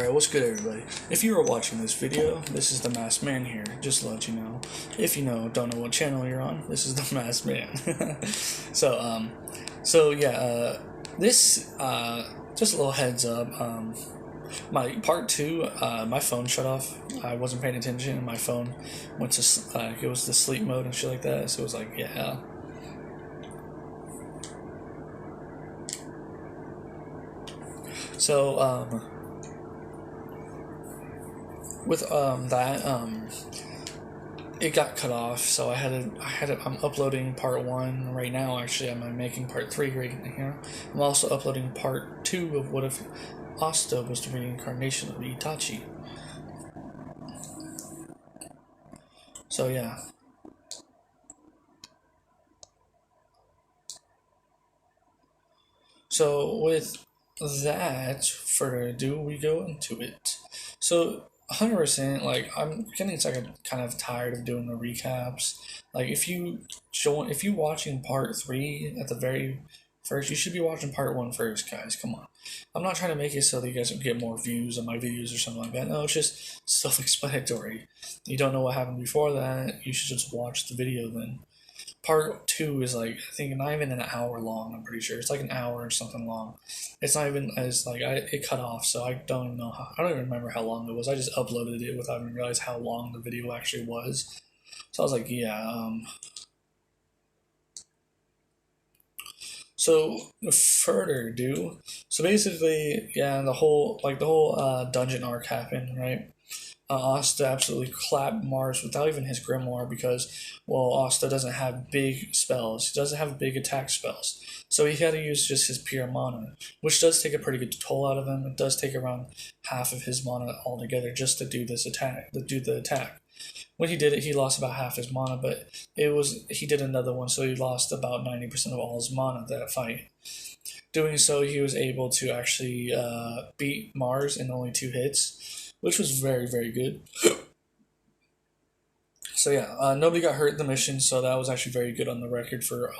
Alright, what's good everybody? If you are watching this video, this is the Masked Man here, just to let you know. If you don't know what channel you're on, this is the Masked Man. This, just a little heads up, my part 2, my phone shut off. I wasn't paying attention and my phone went to, it was the sleep mode and shit like that, so it was like, yeah. So, with it got cut off, so I'm uploading part 1 right now. Actually, I'm making part 3 right here. I'm also uploading part 2 of What If Asta was the reincarnation of Itachi. So yeah. So with that further ado, we go into it. So 100%, like, I'm getting kind of tired of doing the recaps. Like, if you're watching part 3 at the very first, you should be watching part 1 first, guys. Come on. I'm not trying to make it so that you guys get more views on my videos or something like that. No, it's just self-explanatory. You don't know what happened before that, you should just watch the video then. Part 2 is like, I think, not even an hour long. I'm pretty sure it's like an hour or something long. It's not even as like it cut off, so I don't even know I don't even remember how long it was. I just uploaded it without even realizing how long the video actually was. So I was like, yeah. So further ado, so basically, yeah, the whole dungeon arc happened, right? Asta absolutely clapped Mars without even his grimoire because, well, Asta doesn't have big spells. He doesn't have big attack spells. So he had to use just his pure mana, which does take a pretty good toll out of him. It does take around half of his mana altogether just to do this attack, When he did it, he lost about half his mana, but he did another one, so he lost about 90% of all his mana that fight. Doing so, he was able to actually beat Mars in only 2 hits, which was very, very good. So yeah, nobody got hurt in the mission, so that was actually very good on the record for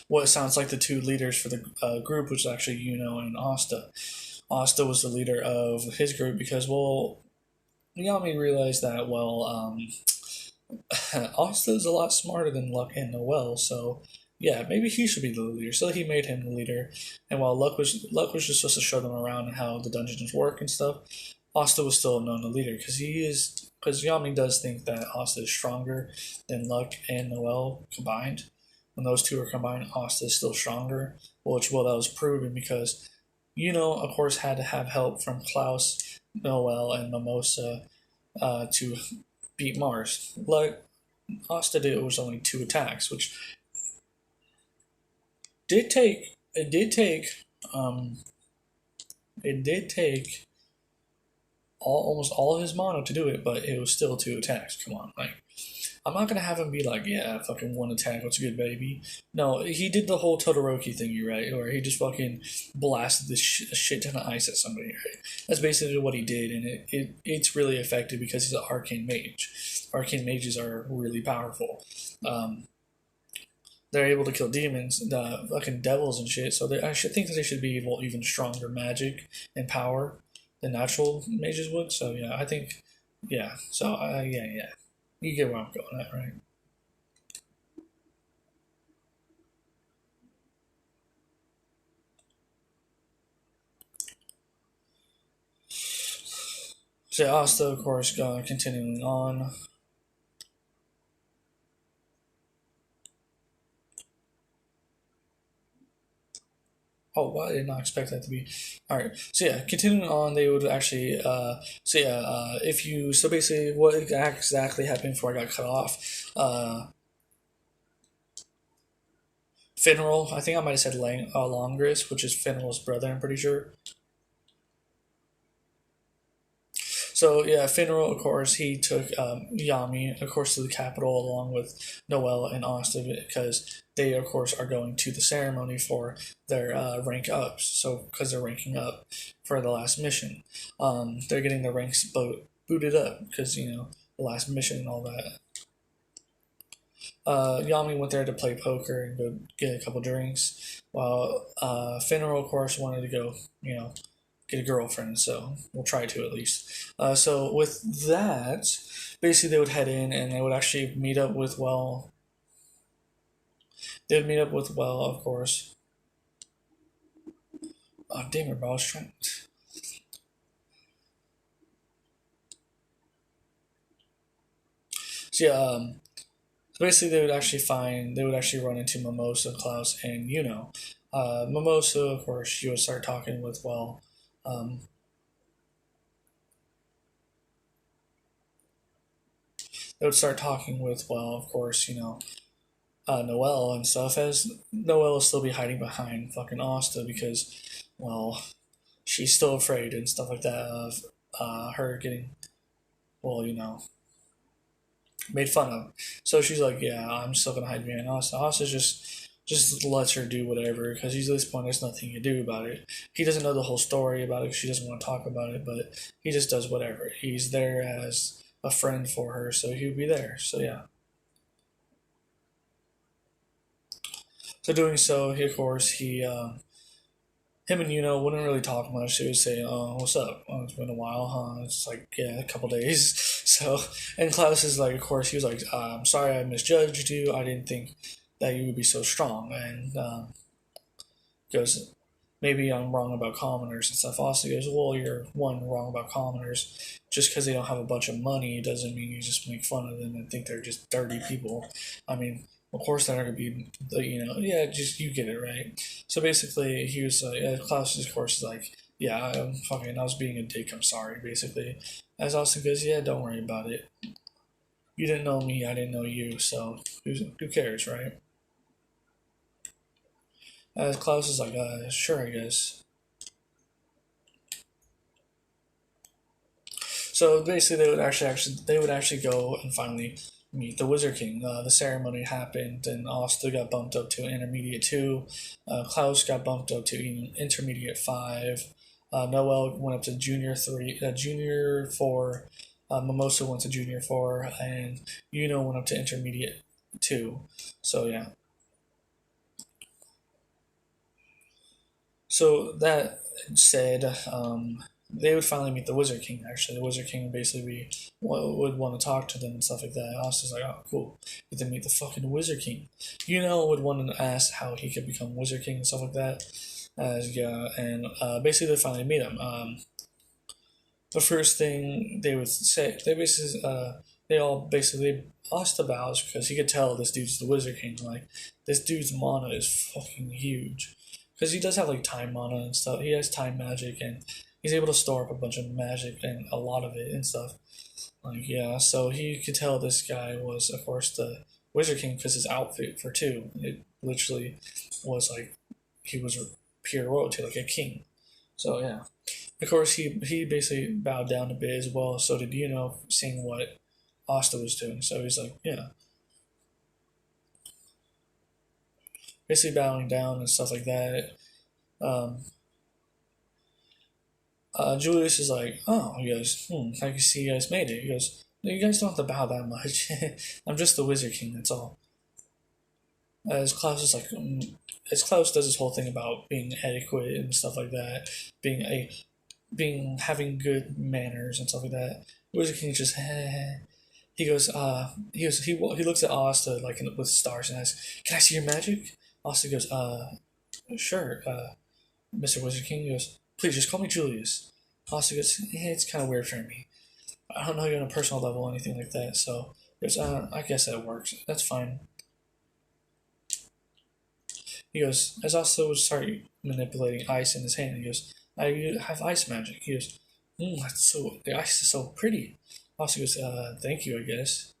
what sounds like the 2 leaders for the group, which is actually Yuno and Asta. Asta was the leader of his group because, well, Yami realized that, well, Asta is a lot smarter than Luck and Noel, so yeah, maybe he should be the leader. So he made him the leader. And while Luck was just supposed to show them around and how the dungeons work and stuff, Asta was still known the leader because Yami does think that Asta is stronger than Luck and Noel combined. When those 2 are combined, Asta is still stronger, which, well, that was proven because of course, had to have help from Klaus, Noel, and Mimosa to beat Mars. Like Asta did, it was only 2 attacks, which did take almost all of his mana to do it, but it was still 2 attacks. Come on, like, I'm not gonna have him be like, yeah, fucking 1 attack, what's good, baby? No, he did the whole Todoroki thingy, right? Where he just fucking blasted this shit ton of ice at somebody, right? That's basically what he did, and it's really effective because he's an arcane mage. Arcane mages are really powerful. They're able to kill demons, fucking devils and shit. So I should think that they should be able even stronger magic and power than natural mages would. So yeah, I think, yeah. So yeah, you get where I'm going at, right? So Asta, of course, continuing on. Oh, well, I did not expect that to be. Alright, so yeah, continuing on, they would actually, so basically, what exactly happened before I got cut off, Finral, I think I might have said Longris, which is Finral's brother, I'm pretty sure. So yeah, Finral, of course, he took Yami, of course, to the capital along with Noel and Austin because they, of course, are going to the ceremony for their rank ups. So because they're ranking up for the last mission, they're getting their ranks booted up because the last mission and all that. Yami went there to play poker and go get a couple drinks, while Finral, of course, wanted to go, get a girlfriend. So we'll try to at least. So with that, basically they would head in and they would actually meet up with They would meet up with of course. Oh damn it, bro! I was trying. So yeah, so basically they would actually run into Mimosa, Klaus, and Mimosa, of course, she would start talking with um, they would start talking with of course, Noelle and stuff. As Noelle will still be hiding behind fucking Asta because, well, she's still afraid and stuff like that of her getting, well, made fun of. So she's like, yeah, I'm still gonna hide behind Asta. Asta just lets her do whatever because he's at this point there's nothing to do about it. He doesn't know the whole story about it. She doesn't want to talk about it, but he just does whatever. He's there as a friend for her, so he'll be there. So yeah. So doing so, he of course him and wouldn't really talk much. They would say, "Oh, what's up? Oh, it's been a while, huh?" It's like, yeah, a couple days. So, and Klaus is like, of course, he was like, "I'm sorry, I misjudged you. I didn't think that you would be so strong." And goes, maybe I'm wrong about commoners and stuff. Also goes, well, you're one wrong about commoners. Just because they don't have a bunch of money doesn't mean you just make fun of them and think they're just dirty people. I mean, of course they're not gonna be, yeah, just you get it right. So basically, he was Klaus, of course, is like, yeah, I was being a dick. I'm sorry, basically. As Austin goes, yeah, don't worry about it. You didn't know me, I didn't know you, so who cares, right? As Klaus is like, sure, I guess. So basically, they would actually go and finally meet the Wizard King. The ceremony happened, and Asta got bumped up to Intermediate 2. Klaus got bumped up to Intermediate 5. Noel went up to Junior 3, Junior 4. Mimosa went to Junior 4, and went up to Intermediate 2. So yeah. So that said, they would finally meet the Wizard King. Actually, the Wizard King basically would want to talk to them and stuff like that. Austin's like, oh, cool, get to meet the fucking Wizard King. Would want to ask how he could become Wizard King and stuff like that. And basically they finally meet him. The first thing they would say, they all basically Asta bows because he could tell this dude's the Wizard King. Like, this dude's mana is fucking huge. Because he does have like time mana and stuff. He has time magic and he's able to store up a bunch of magic and a lot of it and stuff. Like, yeah, so he could tell this guy was, of course, the Wizard King because his outfit for two, it literally was like he was pure royalty, like a king. So yeah, of course he basically bowed down a bit as well. So did seeing what Asta was doing. So he's like, yeah, basically bowing down and stuff like that. Um, Julius is like, oh, he goes, I can see you guys made it. He goes, no, you guys don't have to bow that much. I'm just the Wizard King, that's all. As Klaus is like, as Klaus does his whole thing about being adequate and stuff like that, having good manners and stuff like that. Wizard King just, he goes, he looks at Asta like with stars and asks, can I see your magic? Asta goes, sure, Mr. Wizard King. He goes, please just call me Julius. Asta goes, it's kind of weird for me. I don't know you on a personal level or anything like that, so he goes, I guess that works. That's fine. He goes, as Asta would start manipulating ice in his hand, he goes, I have ice magic. He goes, the ice is so pretty. Asta goes, thank you, I guess.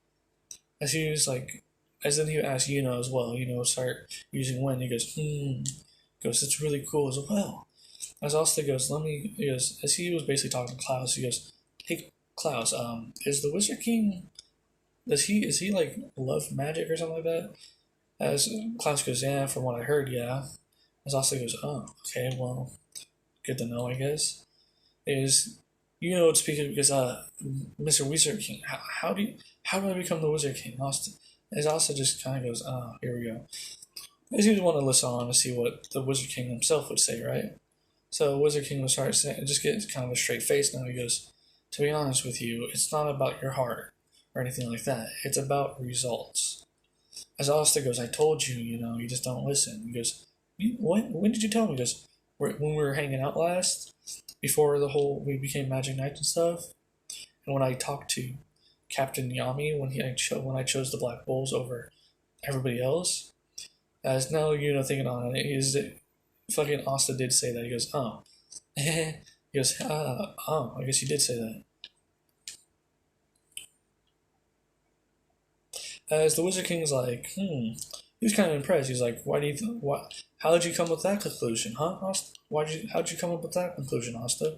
As he was like, as then he would ask as well, start using wind. He goes, it's really cool as well. As Asta goes, as he was basically talking to Klaus, he goes, hey, Klaus, is the Wizard King, is he like love magic or something like that? As Klaus goes, yeah, from what I heard, yeah. As Asta goes, oh, okay, well, good to know, I guess. Speaking because, Mr. Wizard King, how do I become the Wizard King? As Asta just kind of goes, here we go. As you want to listen on to see what the Wizard King himself would say, right? So Wizard King was started saying, just get kind of a straight face now. He goes, to be honest with you, it's not about your heart or anything like that. It's about results. As Asta goes, I told you, you just don't listen. He goes, when did you tell me? He goes, when we were hanging out last, before we became Magic Knights and stuff, and when I talked to Captain Yami when I chose the Black Bulls over everybody else, as now thinking on it, fucking Asta did say that. He goes, oh, he goes, oh, I guess you did say that. As the Wizard King's like, he was kind of impressed. He's like, how did you come with that conclusion, huh, Asta? How'd you come up with that conclusion, Asta?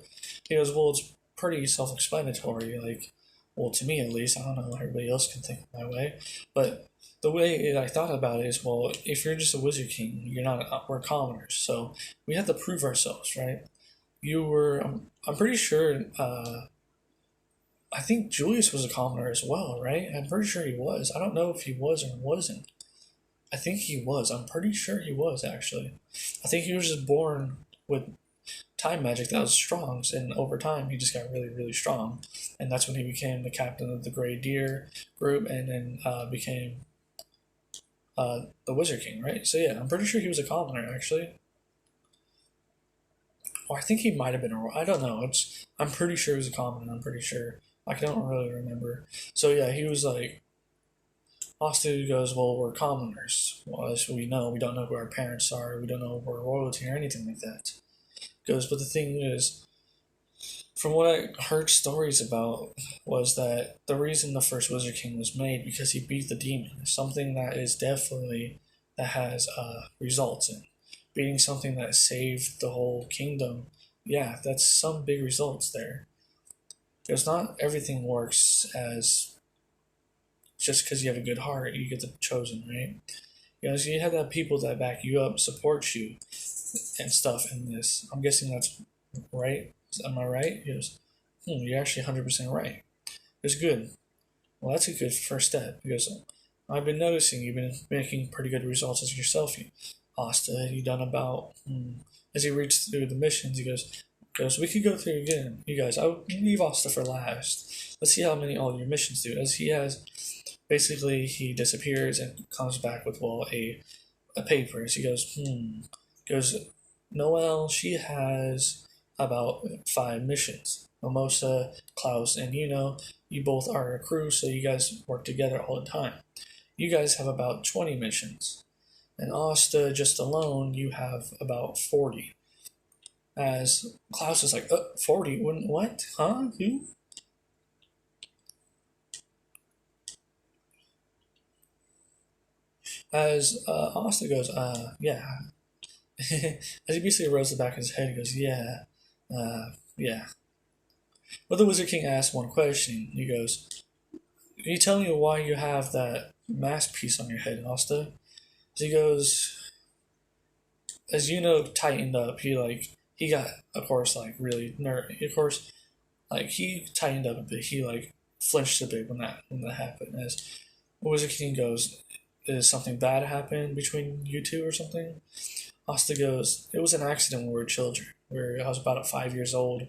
He goes, well, it's pretty self-explanatory. Like, well, to me at least, I don't know how everybody else can think my way, but the way I thought about it is, well, if you're just a Wizard King, we're commoners, so we have to prove ourselves, right? I'm pretty sure, I think Julius was a commoner as well, right? I'm pretty sure he was. I don't know if he was or wasn't. I think he was. I'm pretty sure he was, actually. I think he was just born with time magic that was strong, and over time he just got really, really strong. And that's when he became the captain of the Grey Deer group, and then became the Wizard King, right? So yeah, I'm pretty sure he was a commoner, actually. Or I think he might have been I don't know. I'm pretty sure he was a commoner. I'm pretty sure. I don't really remember. So yeah, he was like, Asta goes, well, we're commoners. Well, as we know, we don't know who our parents are. We don't know if we're royalty or anything like that. Goes, but the thing is, from what I heard stories about, was that the reason the first Wizard King was made because he beat the demon. Something that has results in beating something that saved the whole kingdom. Yeah, that's some big results there. Because not everything works as just because you have a good heart, you get the chosen, right? So you have that people that back you up, support you, and stuff in this. I'm guessing that's right. Am I right? He goes, you're actually 100% right. It's good. Well, that's a good first step. He goes, I've been noticing you've been making pretty good results as yourself. Asta, you done about, as he reads through the missions, he goes, we could go through again. You guys, I'll leave Asta for last. Let's see how many all your missions do. As basically, he disappears and comes back with, a paper. So he goes, Noelle, she has about 5 missions. Mimosa, Klaus, and you both are a crew, so you guys work together all the time. You guys have about 20 missions. And Asta, just alone, you have about 40. As Klaus is like, 40? What? Huh? Who? As Asta goes, yeah. As he basically rolls the back of his head, he goes, yeah, yeah. But the Wizard King asks one question. He goes, can you tell me why you have that mask piece on your head, Asta? So he goes, as tightened up, he got, of course, really nervous. Of course, he tightened up a bit. He flinched a bit when that happened. As Wizard King goes, "Is something bad happened between you two or something?" Asta goes, "It was an accident when we were children. I was about 5 years old,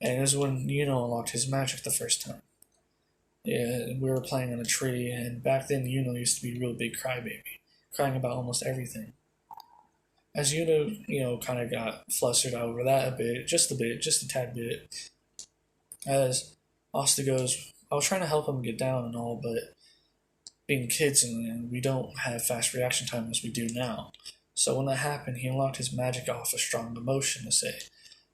and it was when unlocked his magic the first time. Yeah, we were playing on a tree, and back then used to be a real big crybaby, crying about almost everything." As kind of got flustered over that a bit, just a tad bit. As Asta goes, I was trying to help him get down and all, but being kids and we don't have fast reaction time as we do now. So when that happened, he unlocked his magic off a strong emotion, to say.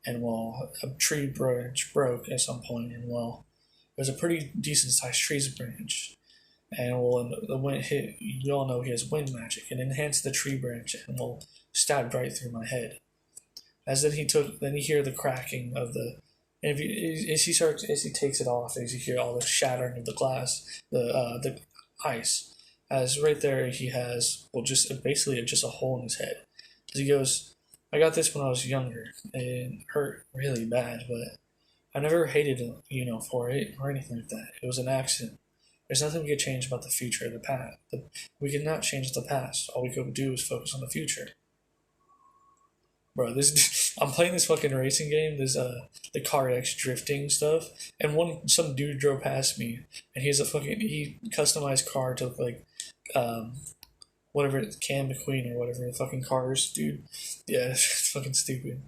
And a tree branch broke at some point, and it was a pretty decent sized tree branch. And the wind hit, you all know he has wind magic, and enhanced the tree branch and stabbed right through my head. Then you hear the cracking of the, and as he takes it off, as you hear all the shattering of the glass, the ice, as right there he has, just basically just a hole in his head. As he goes, I got this when I was younger, and it hurt really bad, but I never hated him, for it or anything like that. It was an accident. There's nothing we could change about the future or the past. We could not change the past. All we could do is focus on the future. Bro, this I'm playing this fucking racing game, this the car X drifting stuff, and some dude drove past me, and he customized car to look like um whatever Cam McQueen or whatever the fucking cars, dude. Yeah, it's fucking stupid.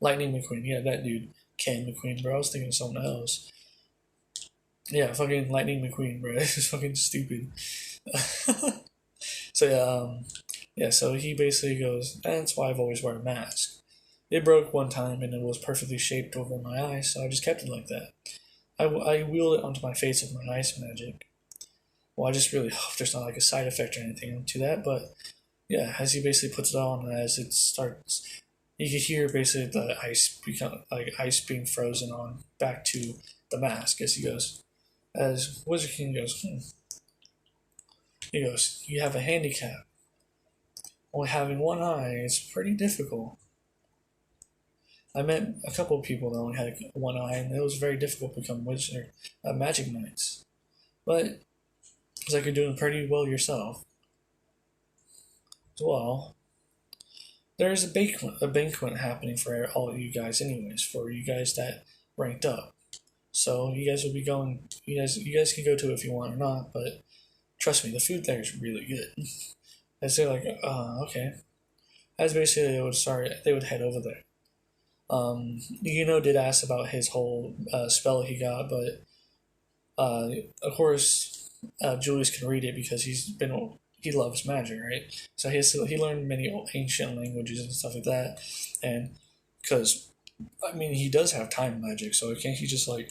Lightning McQueen, yeah, that dude. Cam McQueen, bro. I was thinking of someone else. Yeah, fucking Lightning McQueen, bro. It's fucking stupid. So yeah, so he basically goes, that's why I've always worn a mask. It broke one time and it was perfectly shaped over my eyes, so I just kept it like that. I wheeled it onto my face with my ice magic. Well, I just really hope there's not like a side effect or anything to that, but yeah, as he basically puts it on, as it starts, you can hear basically the ice become like ice being frozen on back to the mask as he goes. As Wizard King goes, he goes, you have a handicap. Only having one eye is pretty difficult. I met a couple of people that only had one eye, and it was very difficult to become wizard, magic knights. But it's like you're doing pretty well yourself. Well, there's a banquet happening for all of you guys, anyways, for you guys that ranked up. So you guys will be going. You guys can go to it if you want or not, but trust me, the food there is really good. And so like, okay. As basically they would head over there. Did ask about his whole spell he got, but of course, Julius can read it because he loves magic, right? So he learned many ancient languages and stuff like that, and because I mean he does have time magic, so can't he just like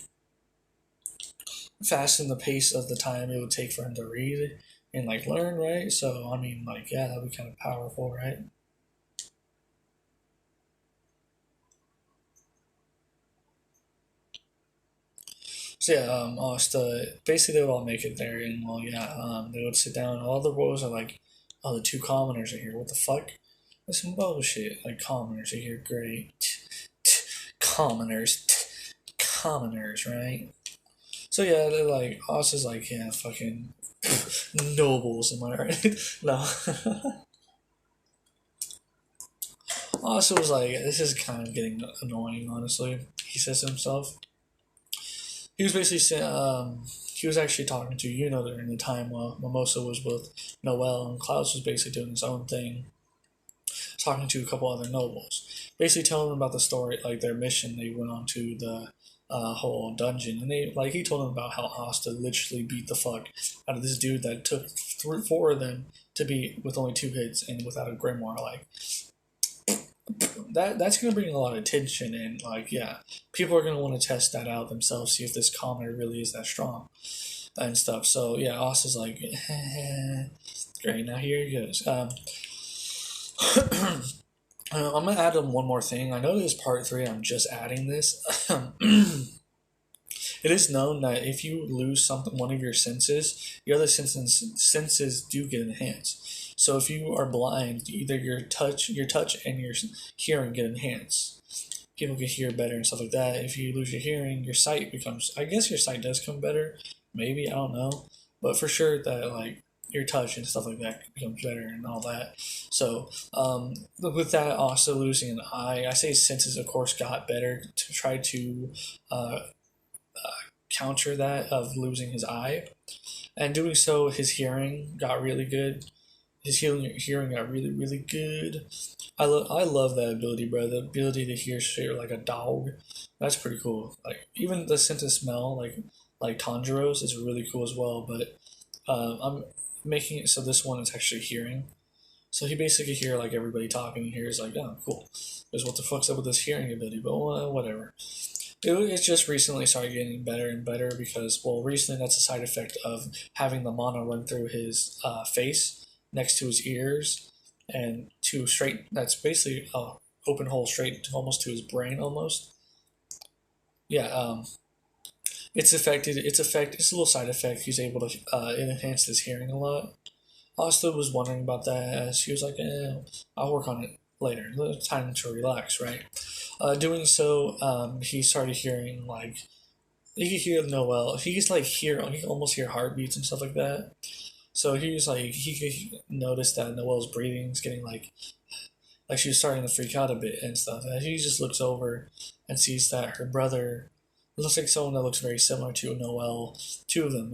fasten the pace of the time it would take for him to read and like learn, right? So I mean, like yeah, that'd be kind of powerful, right? So yeah, Asta basically they would all make it there, and well, yeah, they would sit down. All the rows are like, oh, the two commoners are here. What the fuck? That's some bullshit. Like commoners are here, great. Commoners, commoners, right? So yeah, they're like, Asta's like, yeah, fucking nobles, am I right? No. Asta was like, this is kind of getting annoying, honestly. He says to himself. He was basically saying, he was actually talking to during the time while Mimosa was with Noel, and Klaus was basically doing his own thing, talking to a couple other nobles, basically telling them about the story, like their mission. They went on to the whole dungeon, and he told them about how Asta literally beat the fuck out of this dude that took four of them to beat with only 2 hits and without a grimoire. Like that's gonna bring a lot of attention, and like yeah, people are gonna want to test that out themselves, see if this commoner really is that strong and stuff. So yeah, Asta's like, great. Now here he goes. I'm gonna add one more thing. I know this is part 3. I'm just adding this. It is known that if you lose one of your senses, your other senses do get enhanced. So if you are blind, either your touch and your hearing get enhanced. People can hear better and stuff like that. If you lose your hearing, your sight becomes. I guess your sight does come better. Maybe I don't know, but for sure that like your touch and stuff like that becomes better and all that. So with that, also losing an eye, I say his senses of course got better to try to counter that of losing his eye, and doing so, his hearing got really good. His hearing got really, really good. I love that ability, bro. The ability to hear shit like a dog. That's pretty cool. Like even the sense of smell, like Tanjiro's, is really cool as well. But I'm making it so this one is actually hearing. So he basically hear like everybody talking. He hears like, oh, cool. Because what the fuck's up with this hearing ability? But whatever. It's just recently started getting better and better because, well, recently that's a side effect of having the mana run through his face next to his ears and to straight. That's basically a open hole straight almost to his brain almost. Yeah, it's affected. It's a little side effect. He's able to enhance his hearing a lot. Asta was wondering about that as she was like, I'll work on it later. Time to relax, right? Doing so, he started hearing like he could hear Noel. He could he could almost hear heartbeats and stuff like that. So he was like he could notice that Noel's breathing is getting like like she was starting to freak out a bit and stuff. And she just looks over and sees that her brother looks like someone that looks very similar to Noelle. Two of them,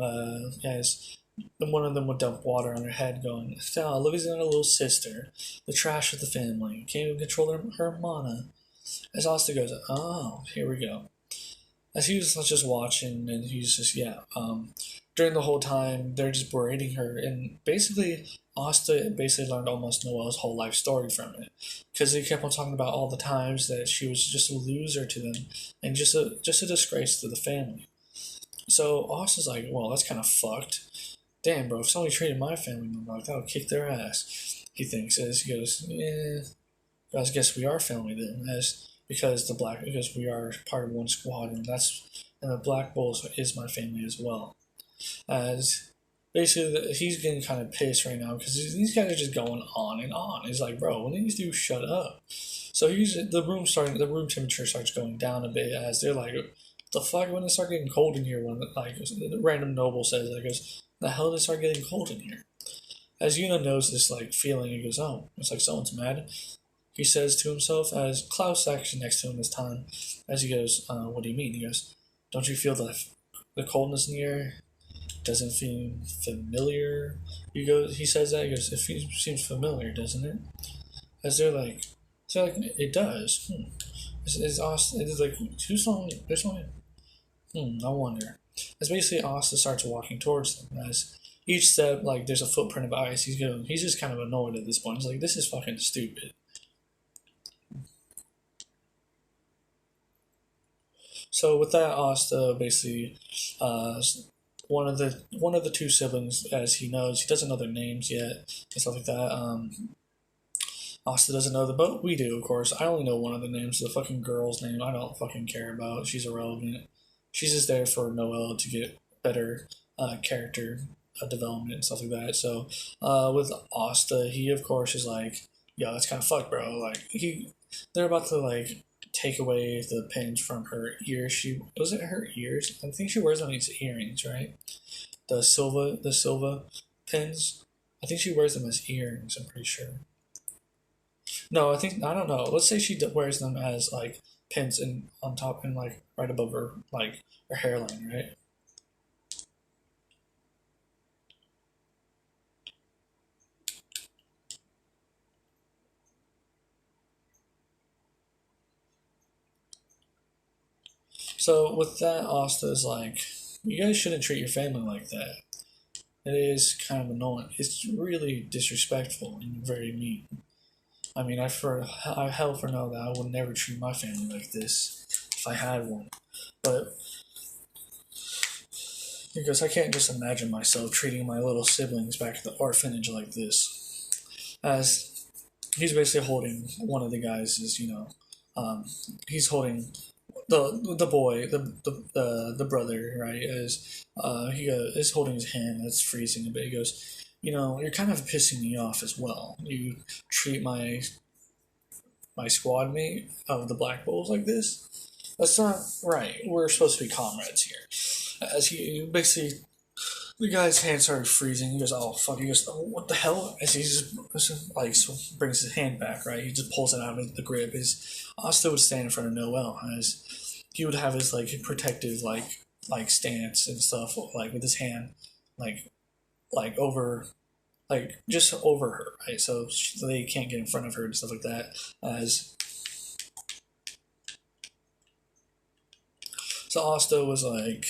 as one of them would dump water on her head, going, "Oh, look at her little sister, the trash of the family. Can't even control her mana." As Asta goes, "Oh, here we go." As he was just watching, and he's just, yeah. During the whole time, they're just berating her, and basically, Asta basically learned almost Noelle's whole life story from it, because they kept on talking about all the times that she was just a loser to them, and just a disgrace to the family. So Asta's like, well, that's kind of fucked. Damn, bro, if somebody treated my family member like that, I would kick their ass. He thinks, as he goes, yeah, I guess we are family then, because we are part of one squad, and the Black Bulls is my family as well. As basically he's getting kind of pissed right now because these guys are just going on and on. He's like, bro, when these dudes shut up? So the room temperature starts going down a bit as they're like, the fuck, when it start getting cold in here? When like the random noble says that, goes, the hell did it start getting cold in here? As Yuna knows this like feeling, he goes, oh, it's like someone's mad. He says to himself, as Klaus actually next to him this time, as he goes, what do you mean? He goes, don't you feel the coldness in the air? Doesn't feel familiar. He says that, he goes, it seems familiar, doesn't it? As they're like, it does. It's Asta, it's like, who's on this one? I wonder. As basically Asta starts walking towards them, as each step, like, there's a footprint of ice, he's just kind of annoyed at this point. He's like, this is fucking stupid. So with that, Asta basically, one of the two siblings, as he knows, he doesn't know their names yet and stuff like that. Asta doesn't know them, but we do, of course. I only know one of the names, the fucking girl's name. I don't fucking care about. She's irrelevant. She's just there for Noelle to get better character development and stuff like that. So with Asta, he of course is like, yo, that's kind of fucked, bro. Like they're about to like take away the pins from her ears. Was it her ears? I think she wears on these earrings, right? The Silva pins. I think she wears them as earrings. I'm pretty sure. No, I don't know. Let's say she wears them as like pins and on top and like right above her like her hairline, right? So with that, Asta's like, you guys shouldn't treat your family like that. It is kind of annoying. It's really disrespectful and very mean. I mean, I hell for know that I would never treat my family like this if I had one. But because I can't just imagine myself treating my little siblings back at the orphanage like this. As he's basically holding one of the guys is, he's holding the boy, the brother, right, is holding his hand that's freezing a bit. He goes, you're kind of pissing me off as well. You treat my squad mate of the Black Bulls like this. That's not right. We're supposed to be comrades here. As he basically, the guy's hand started freezing. He goes, oh fuck. He goes, oh, what the hell? As he just like brings his hand back, right? He just pulls it out of the grip. His Asta would stand in front of Noelle as he would have his like protective like stance and stuff, like with his hand like over, like just over her, right? So they can't get in front of her and stuff like that. So Asta was like,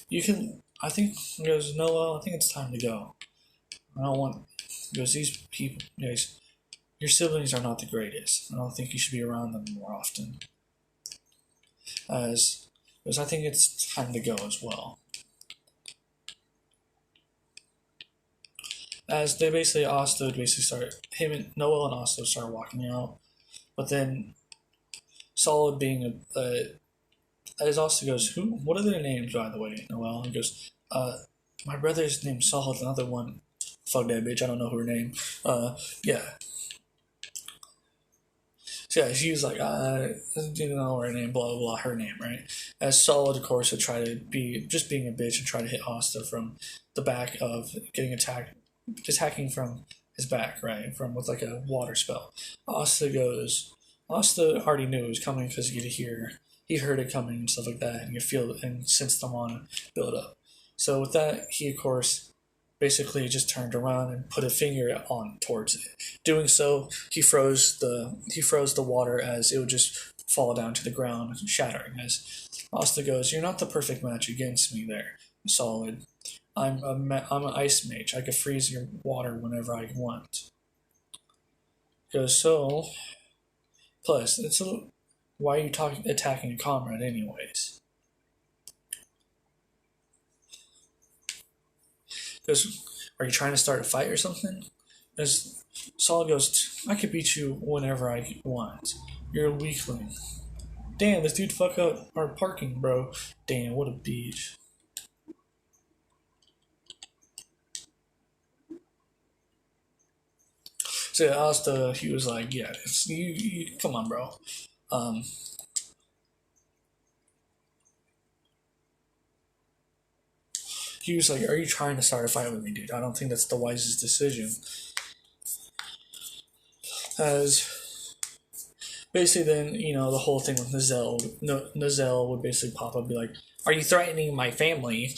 you can, I think, he goes, Noelle, I think it's time to go. I don't want, he goes, these people, guys, your siblings are not the greatest. I don't think you should be around them more often. Because I think it's time to go as well. As they basically, Asta would basically start, him and Noelle and Asta start walking out. But then, Solid being as Asta goes, what are their names, by the way, Noelle? He goes, my brother's name's Solid, another one, fuck that bitch, I don't know her name. Yeah. So yeah, she was like, didn't know her name, blah, blah, blah, her name, right? As Solid, of course, would try to be, just being a bitch and try to hit Asta from the back of getting attacked, attacking from his back, right, from with like a water spell. Asta goes. Asta already knew it was coming because he heard it coming and stuff like that, and you feel it and sense the mana build up. So with that, he of course basically just turned around and put a finger on towards it. Doing so, he froze the water as it would just fall down to the ground, shattering. As Asta goes, "You're not the perfect match against me there, Solid. I'm an ice mage. I can freeze your water whenever I want." Goes, "So, plus, why are you attacking a comrade anyways?" Goes, "Are you trying to start a fight or something?" As Solid goes, "I could beat you whenever I want. You're a weakling." Damn, this dude fuck up our parking, bro. Damn, what a beach. So yeah, Asta, he was like, "Yeah, you come on, bro." Um, he was like, "Are you trying to start a fight with me, dude? I don't think that's the wisest decision." As basically, then the whole thing with Nozelle would basically pop up and be like, "Are you threatening my family?"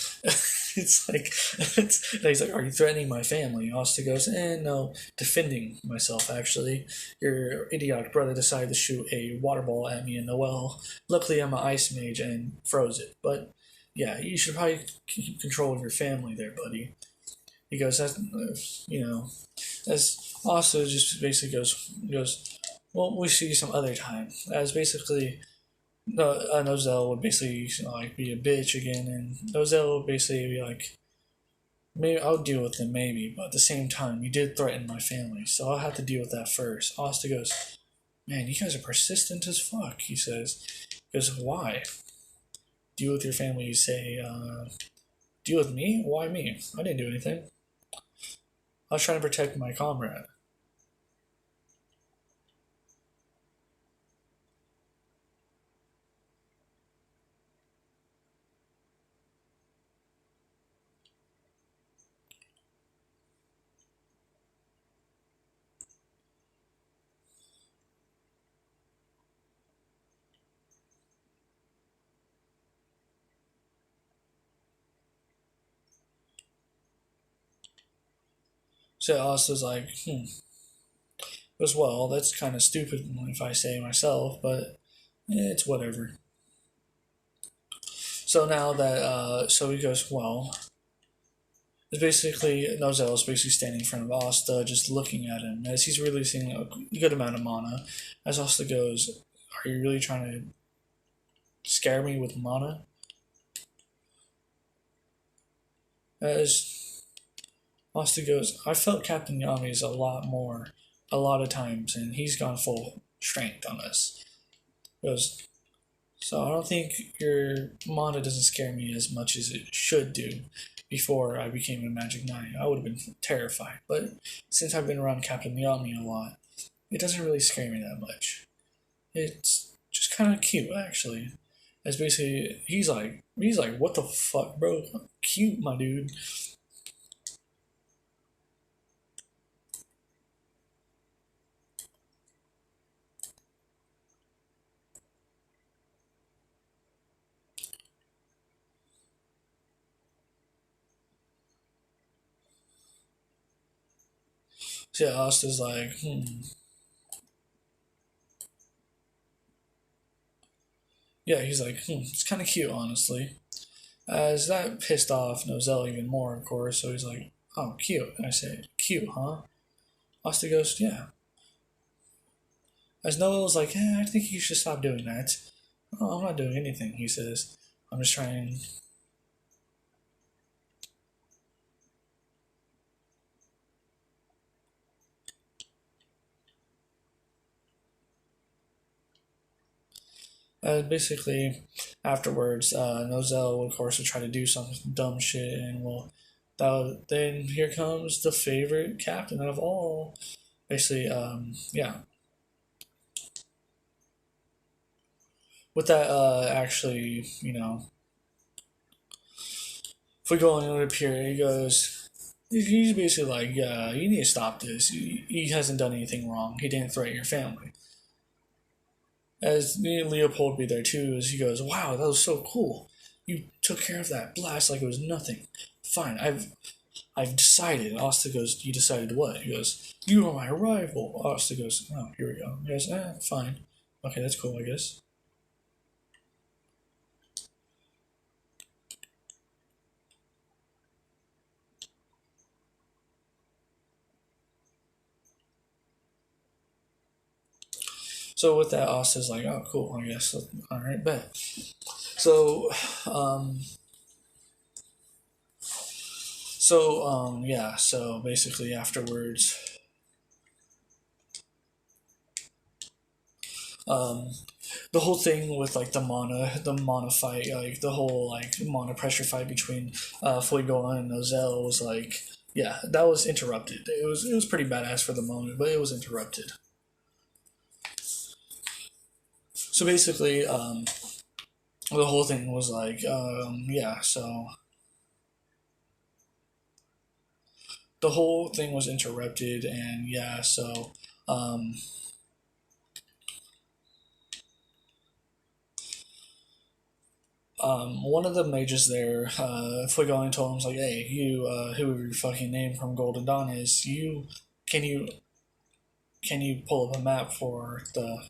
It's like, he's like, "Are you threatening my family?" Asta goes, no, defending myself, actually. Your idiotic brother decided to shoot a water ball at me in the well. Luckily, I'm an ice mage and froze it. But, yeah, you should probably keep control of your family there, buddy. He goes, as Asta just basically goes, "Well, we'll see you some other time." As basically, Nozelle would basically like be a bitch again, and Nozelle would basically be like, "Maybe I'll deal with him, maybe, but at the same time, you did threaten my family, so I'll have to deal with that first." Asta goes, "Man, you guys are persistent as fuck," he says. He goes, "Why? Deal with your family, you say, deal with me? Why me? I didn't do anything. I was trying to protect my comrade." So Asta's like, Goes, "Well, that's kind of stupid if I say myself, but it's whatever." So now that, so he goes, "Well," it's basically, Nozel is basically standing in front of Asta, just looking at him as he's releasing a good amount of mana. As Asta goes, "Are you really trying to scare me with mana?" As Asta goes, "I felt Captain Yami's a lot of times, and he's gone full strength on us." He goes, "So I don't think your mana doesn't scare me as much as it should do. Before I became a Magic Knight, I would have been terrified. But since I've been around Captain Yami a lot, it doesn't really scare me that much. It's just kind of cute, actually." As basically, he's like, "What the fuck, bro? Cute, my dude." So yeah, Asta's like, Yeah, he's like, it's kind of cute, honestly. As that pissed off Nozell even more, of course, so he's like, "Oh, cute." And I say, "Cute, huh?" Asta goes, "Yeah." As Noel's like, "I think you should stop doing that." "Oh, I'm not doing anything," he says. "I'm just trying." Basically, afterwards, Nozell, of course, will try to do some dumb shit, and then here comes the favorite captain out of all. Basically, yeah. With that, actually, if we go on another period, he goes, he's basically like, yeah, you need to stop this. He hasn't done anything wrong. He didn't threaten your family. As Leopold be there too, as he goes, wow, that was so cool. You took care of that blast like it was nothing. Fine, I've decided. Asta goes, you decided what? He goes, you are my rival. Asta goes, oh, here we go. He goes, fine. Okay, that's cool, I guess. So with that, Asta's like, oh, cool, I guess. All right, bet. So, um, yeah. So basically, afterwards, um, the whole thing with like the mana fight, like the whole like mana pressure fight between Fuegoa and Nozel was like, yeah, that was interrupted. It was pretty badass for the moment, but it was interrupted. So basically, the whole thing was like, yeah. So the whole thing was interrupted, and yeah. So um, one of the mages there, Fuegoa told him, like, hey, you, whoever your fucking name from Golden Dawn is, can you can you pull up a map for the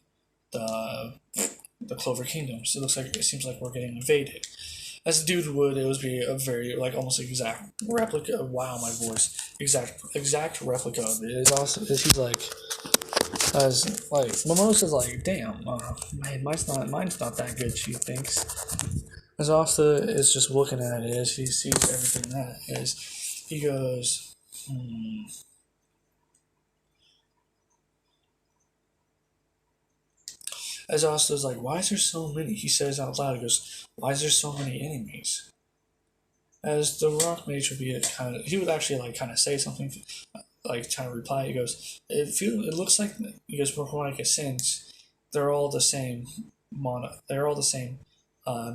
the Clover Kingdoms? It looks like it seems like we're getting invaded. As a dude would, it would be a very like almost exact replica. Wow, my voice, exact replica of it. It's awesome. He's like, as like Mimosa's like, damn, man, mine's not that good. She thinks. As Asta is just looking at it as he sees everything that is, he goes, hmm. As Asta's like, why is there so many? He says out loud, he goes, why is there so many enemies? As the rock mage would be kind of, he would actually like kind of say something, like trying to reply. He goes, it looks like, he goes, from what I can sense, they're all the same they're all the same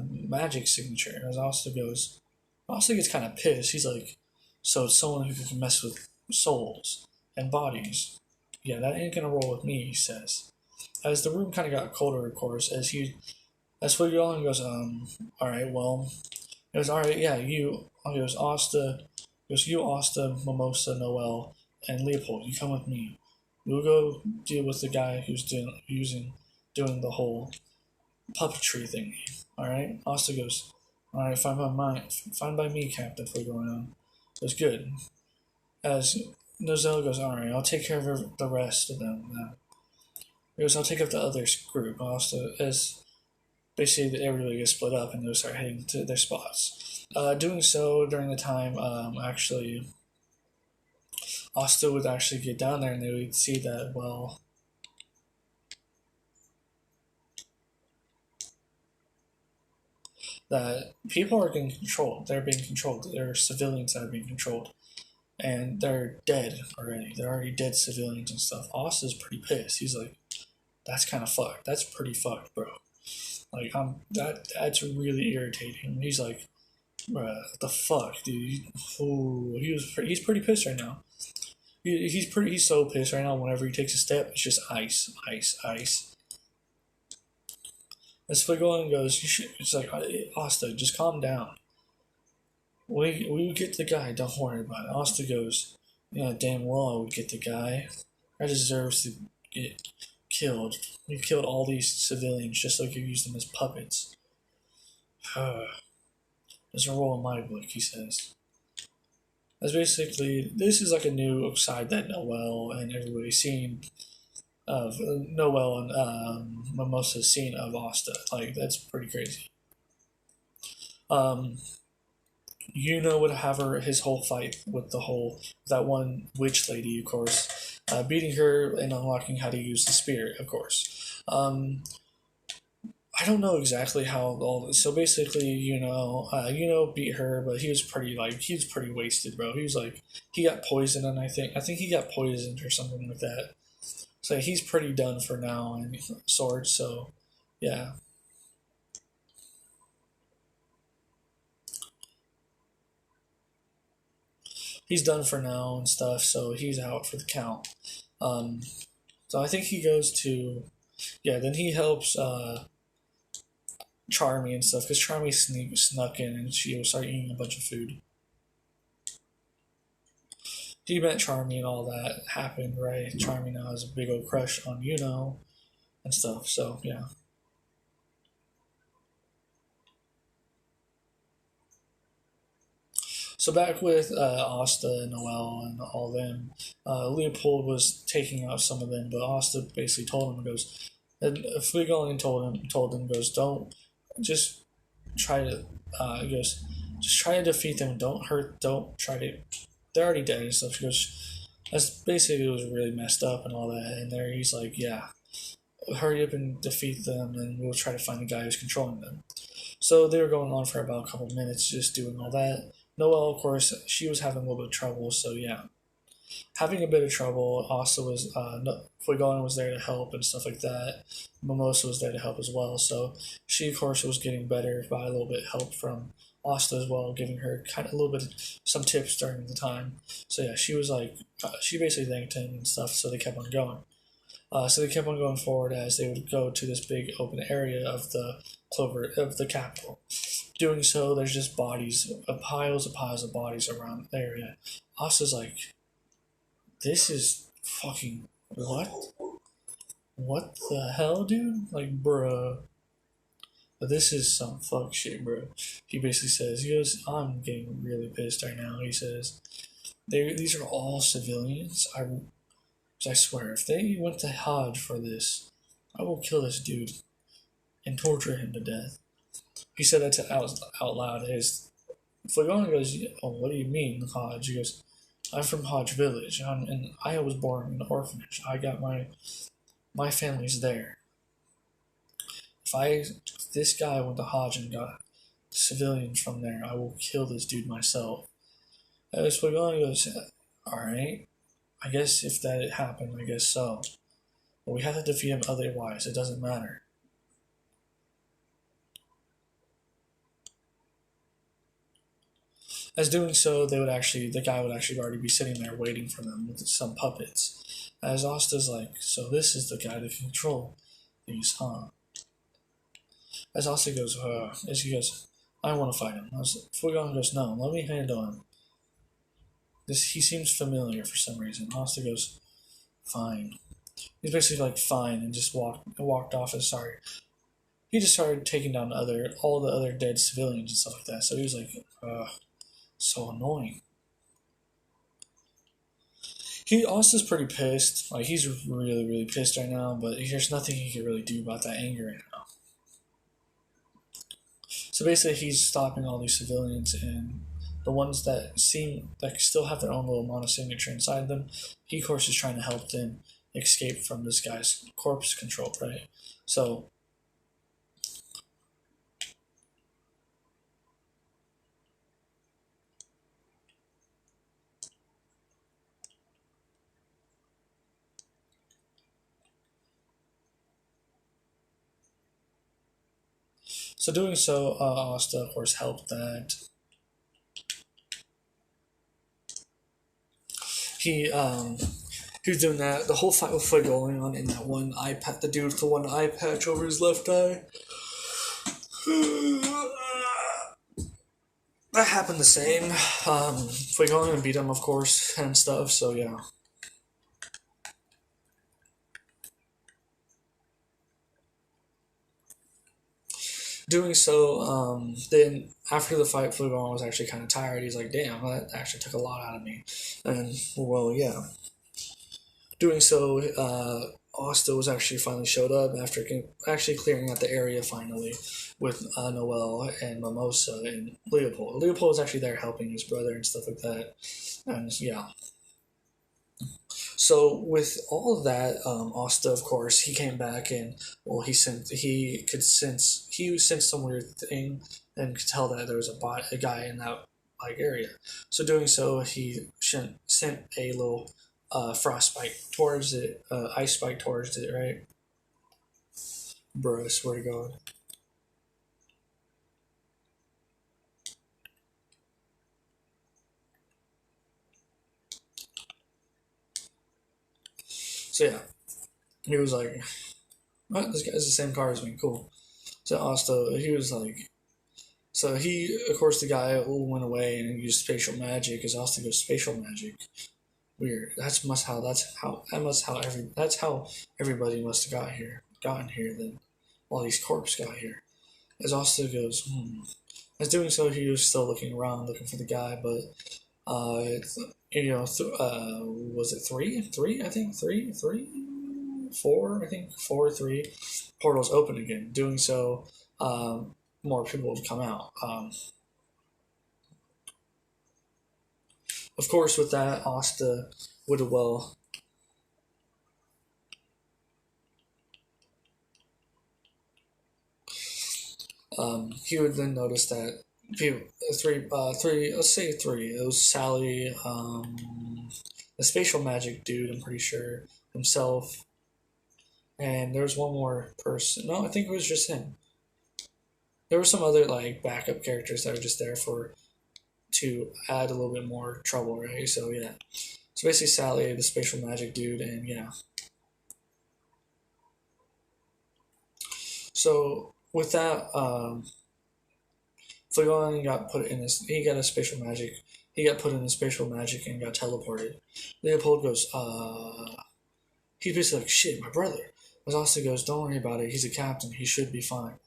magic signature. As Asta gets kind of pissed. He's like, so it's someone who can mess with souls and bodies. Yeah, that ain't gonna roll with me, he says. As the room kind of got colder, of course, as Fuegoa goes, all right, well, he goes, all right, yeah, you, he goes, Asta, he goes, you, Asta, Mimosa, Noel, and Leopold, you come with me. We'll go deal with the guy who's doing the whole puppetry thingy. All right, Asta goes, all right, fine by me, Captain Fuegoa. It's good. As Nozel goes, all right, I'll take care of the rest of them now. He goes, I'll take up the other group. Also, as basically everybody gets split up and they start heading to their spots. Doing so during the time, actually, Asta would actually get down there and they would see that, well, that people are getting controlled. They're being controlled. There are civilians that are being controlled. And they're dead already. They're already dead civilians and stuff. Asta's pretty pissed. He's like, that's kind of fucked. That's pretty fucked, bro. Like, that's really irritating. He's like, bruh, what the fuck, dude? He's pretty pissed right now. He's so pissed right now. Whenever he takes a step, it's just ice, ice, ice. As Fuegoa goes, it's like, Asta, just calm down. We would get the guy. Don't worry about it. Asta goes, yeah, damn well I would get the guy. I deserves to get killed. We've killed all these civilians just so we could use them as puppets. There's a role in my book, he says. As basically, this is like a new side that Noel and everybody's seen of Noel and Mimosa's seen of Asta. Like, that's pretty crazy. Um, would have his whole fight with that one witch lady, of course, beating her and unlocking how to use the spirit, of course. I don't know exactly how all this. So basically, beat her, but he was pretty wasted, bro. He was like, he got poisoned, and I think he got poisoned or something like that. So he's pretty done for now, and swords. So, yeah. he's done for now and stuff, so he's out for the count. Um, so I think he goes to, yeah. Then he helps Charmy and stuff because Charmy snuck in and she was start eating a bunch of food. He met Charmy and all that happened, right? Charmy now has a big old crush on and stuff. So yeah. So back with Asta and Noel and all them, Leopold was taking out some of them, but Asta basically told him, goes, and Flegolian told him, goes, don't just try to, he goes, just try to defeat them. Don't try to. They're already dead and stuff. She goes, that's basically it was really messed up and all that. And there he's like, yeah, hurry up and defeat them, and we'll try to find the guy who's controlling them. So they were going on for about a couple of minutes, just doing all that. Noelle, of course, she was having a little bit of trouble, so yeah. Having a bit of trouble, Asta was, Fuegoleon was there to help and stuff like that. Mimosa was there to help as well, so she, of course, was getting better by a little bit of help from Asta as well, giving her kind of a little bit, some tips during the time. So yeah, she was like, she basically thanked him and stuff, so they kept on going. So they kept on going forward as they would go to this big open area of the capital. Doing so, there's just bodies, piles of bodies around the area. Asta's like, this is fucking what? What the hell, dude? Like, bruh. But this is some fuck shit, bro. He basically says, he goes, I'm getting really pissed right now. He says, these are all civilians. I swear, if they went to Hodge for this, I will kill this dude and torture him to death. He said that out loud. His Flegolian goes, oh, what do you mean, Hodge? He goes, I'm from Hodge Village, and I was born in an orphanage. I got my family's there. If this guy went to Hodge and got civilians from there, I will kill this dude myself. As Flegolian goes, alright, I guess if that happened, I guess so. But we have to defeat him otherwise, it doesn't matter. As doing so, the guy would actually already be sitting there waiting for them with some puppets. As Asta's like, so this is the guy to control these, huh? As Asta goes, as he goes, I want to fight him. Fuegoleon goes, no, let me handle him. He seems familiar for some reason. Asta goes, fine. He's basically like, fine, and just walked off and sorry. He just started taking down all the other dead civilians and stuff like that. So he was like, so annoying. Asta's pretty pissed. Like, he's really, really pissed right now, but there's nothing he can really do about that anger right now. So basically, he's stopping all these civilians, and the ones that still have their own little monosignature inside them, he, of course, is trying to help them escape from this guy's corpse control, right? So doing so, Asta, of course, helped that. He was doing that. The whole fight with Fuegoleon in that one eye patch, the dude with the one eye patch over his left eye. That happened the same. Fuegoleon beat him, of course, and stuff, so yeah. Doing so, then after the fight, Fuegoleon was actually kind of tired. He's like, damn, that actually took a lot out of me. And, well, yeah. Doing so, Asta was actually finally showed up after actually clearing out the area finally with Noelle and Mimosa and Leopold. Leopold was actually there helping his brother and stuff like that. And, yeah. So with all of that, Asta, of course, he came back and he sensed some weird thing and could tell that there was a guy in that area. So doing so, he sent a little frostbite towards it, ice spike towards it, right? Bro, I swear to God. So yeah, he was like, "What? This guy's the same car as me. Cool." So Asta, he was like, so he, of course, the guy who went away and used spatial magic. Is Asta goes spatial magic. Weird. That's how everybody must have gotten here. Then all these corpses got here. As Asta goes, As doing so, he was still looking around, looking for the guy, but was it three? Three, I think four. I think 4 or 3 portals open again. Doing so, more people have come out. Of course, with that, Asta would have he would then notice that people, three, let's say three. It was Sally, the spatial magic dude. I'm pretty sure himself, and there was one more person. No, I think it was just him. There were some other like backup characters that were just there for to add a little bit more trouble, right? So yeah. So basically, Sally, the spatial magic dude, and yeah. So with that, Flagon got put in this. He got a spatial magic. He got put in the spatial magic and got teleported. Leopold goes, he's basically like, shit, my brother. But Asta goes, don't worry about it. He's a captain. He should be fine.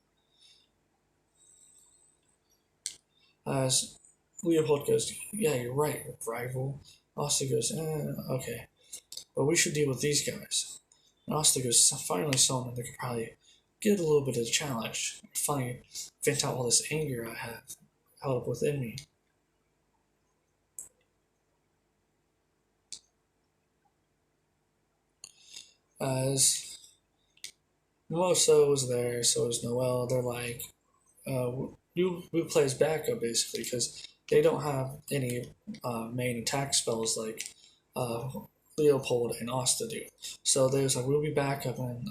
As Leopold goes, yeah, you're right, rival. Asta goes, okay. But we should deal with these guys. And Asta goes, finally someone that could probably get a little bit of a challenge. Finally vent out all this anger I have held up within me. As Mimosa was there, so was Noel. They're like, we play as backup basically because they don't have any main attack spells like Leopold and Asta do. So they was like, we'll be backup, and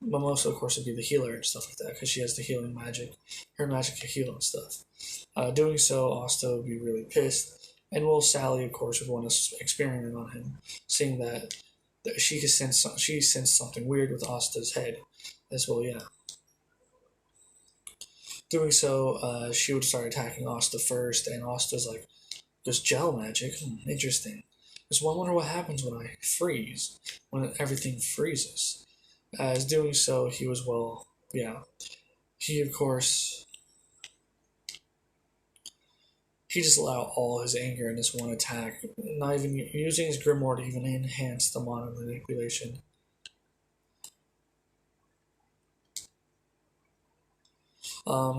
Mimosa of course would be the healer and stuff like that because she has the healing magic. Her magic can heal and stuff. Doing so, Asta would be really pissed, and Sally of course would want to experiment on him, seeing that she sensed something weird with Asta's head as well. Yeah. Doing so, she would start attacking Asta first, and Asta's like, "There's gel magic. Interesting. Just wonder what happens when I freeze, when everything freezes." As doing so, he was yeah. He of course he just allowed all his anger in this one attack, not even using his grimoire to even enhance the mana manipulation.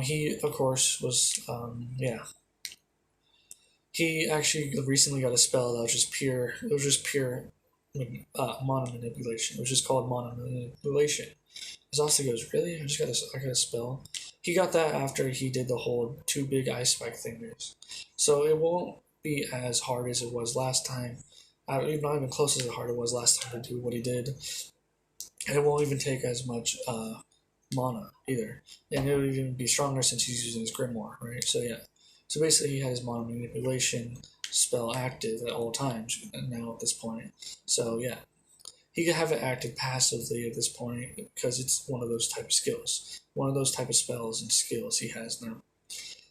He of course was yeah. He actually recently got a spell that was just pure. It was just pure mana manipulation. It was just called mana manipulation. Zasta goes, really? I got a spell. He got that after he did the whole 2 big ice spike fingers. So it won't be as hard as it was last time. Not even close as hard as it was last time to do what he did. And it won't even take as much mana either. And it'll even be stronger since he's using his grimoire, right? So yeah. So basically he had his mana manipulation spell active at all times now at this point. So yeah. He could have it active passively at this point because it's one of those type of skills. One of those type of spells and skills he has now.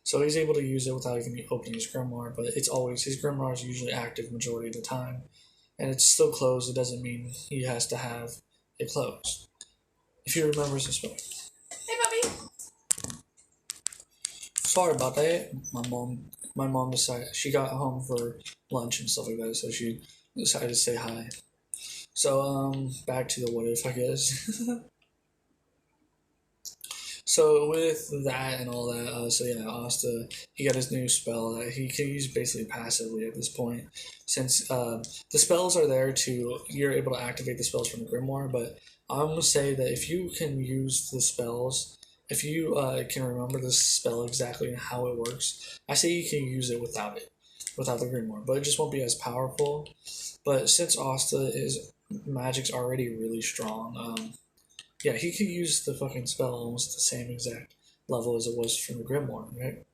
So he's able to use it without even opening his grimoire, but it's always, his grimoire is usually active majority of the time. And it's still closed, it doesn't mean he has to have it closed. If he remembers this way. Hey, puppy. Sorry about that. My mom decided, she got home for lunch and stuff like that, so she decided to say hi. So, back to the what if, I guess. So, with that and all that, so yeah, Asta, he got his new spell that he can use basically passively at this point. Since the spells are there you're able to activate the spells from the Grimoire, but I'm going to say that if you can use the spells, if you can remember the spell exactly and how it works, I say you can use it without the Grimoire, but it just won't be as powerful. But since Asta magic's already really strong, yeah, he could use the fucking spell almost the same exact level as it was from the Grimoire, right?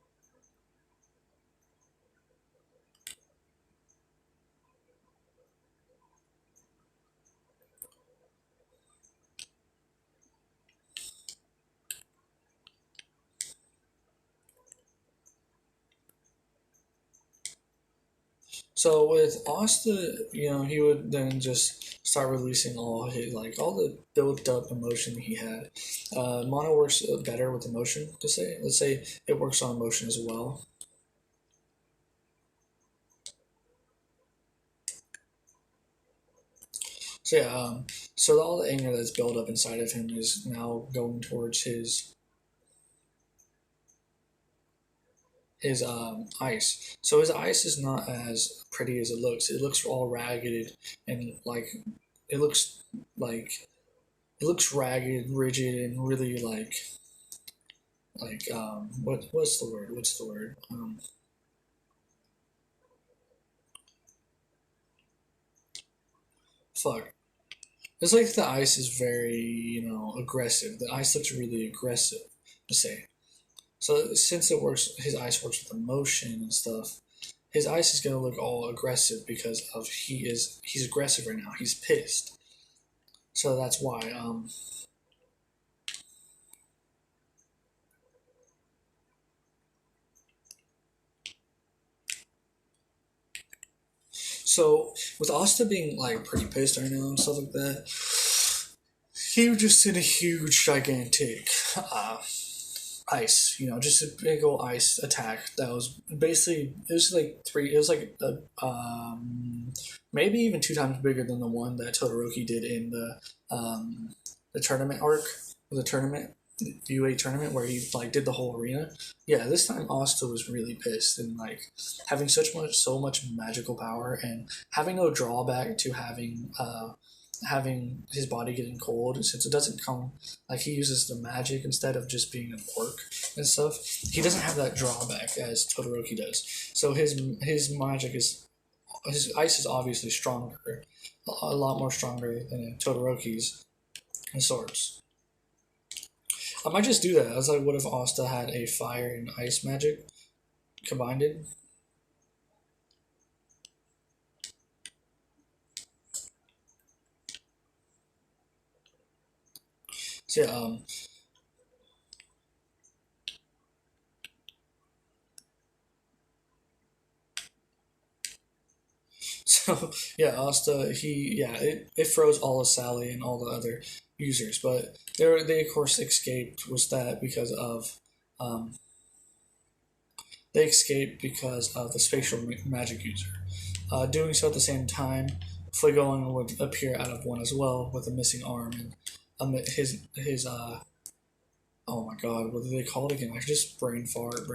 So with Asta, he would then just start releasing all the built up emotion he had. Mono works better with emotion. To say, let's say it works on emotion as well. So yeah, so all the anger that's built up inside of him is now going towards his ice. So his ice is not as pretty as it looks. It looks all ragged and it looks like it looks ragged, rigid, and really what's the word? What's the word? Fuck. It's like the ice is very aggressive. The ice looks really aggressive to say. So since his ice works with emotion and stuff. His ice is gonna look all aggressive because of he's aggressive right now. He's pissed. So that's why. So with Asta being like pretty pissed right now and stuff like that, he was just in a huge, gigantic ice. Just a big old ice attack that was basically it was like three. It was like maybe even two times bigger than the one that Todoroki did in the tournament arc, the tournament UA tournament where he like did the whole arena. Yeah, this time Asta was really pissed and like having so much magical power and having no drawback to having his body getting cold since it doesn't come like he uses the magic instead of just being an orc and stuff. He doesn't have that drawback as Todoroki does. So his magic is his ice is obviously stronger, a lot more stronger than Todoroki's and swords. I might just do that. I was like, what if Asta had a fire and ice magic combined? So yeah, so yeah, Asta it froze all of Sally and all the other users, but they of course escaped was that because of um, they escaped because of the spatial magic user. Doing so at the same time, Fligon would appear out of one as well with a missing arm and his oh my god, what do they call it again? Like just brain fart.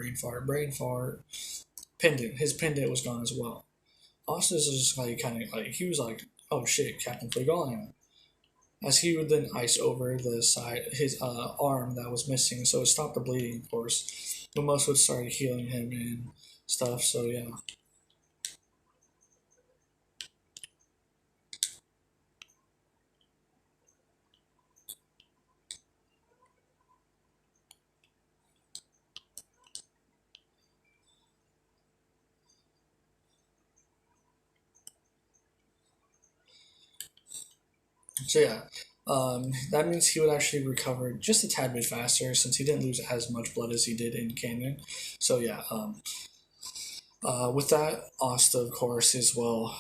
Pendant. His pendant was gone as well. Austin's just like kind of like he was like, oh shit, Captain Fligon. As he would then ice over the side his arm that was missing, so it stopped the bleeding, of course. But most would start healing him and stuff. So yeah. So yeah, that means he would actually recover just a tad bit faster since he didn't lose as much blood as he did in Canyon. So yeah, with that, Asta of course as well.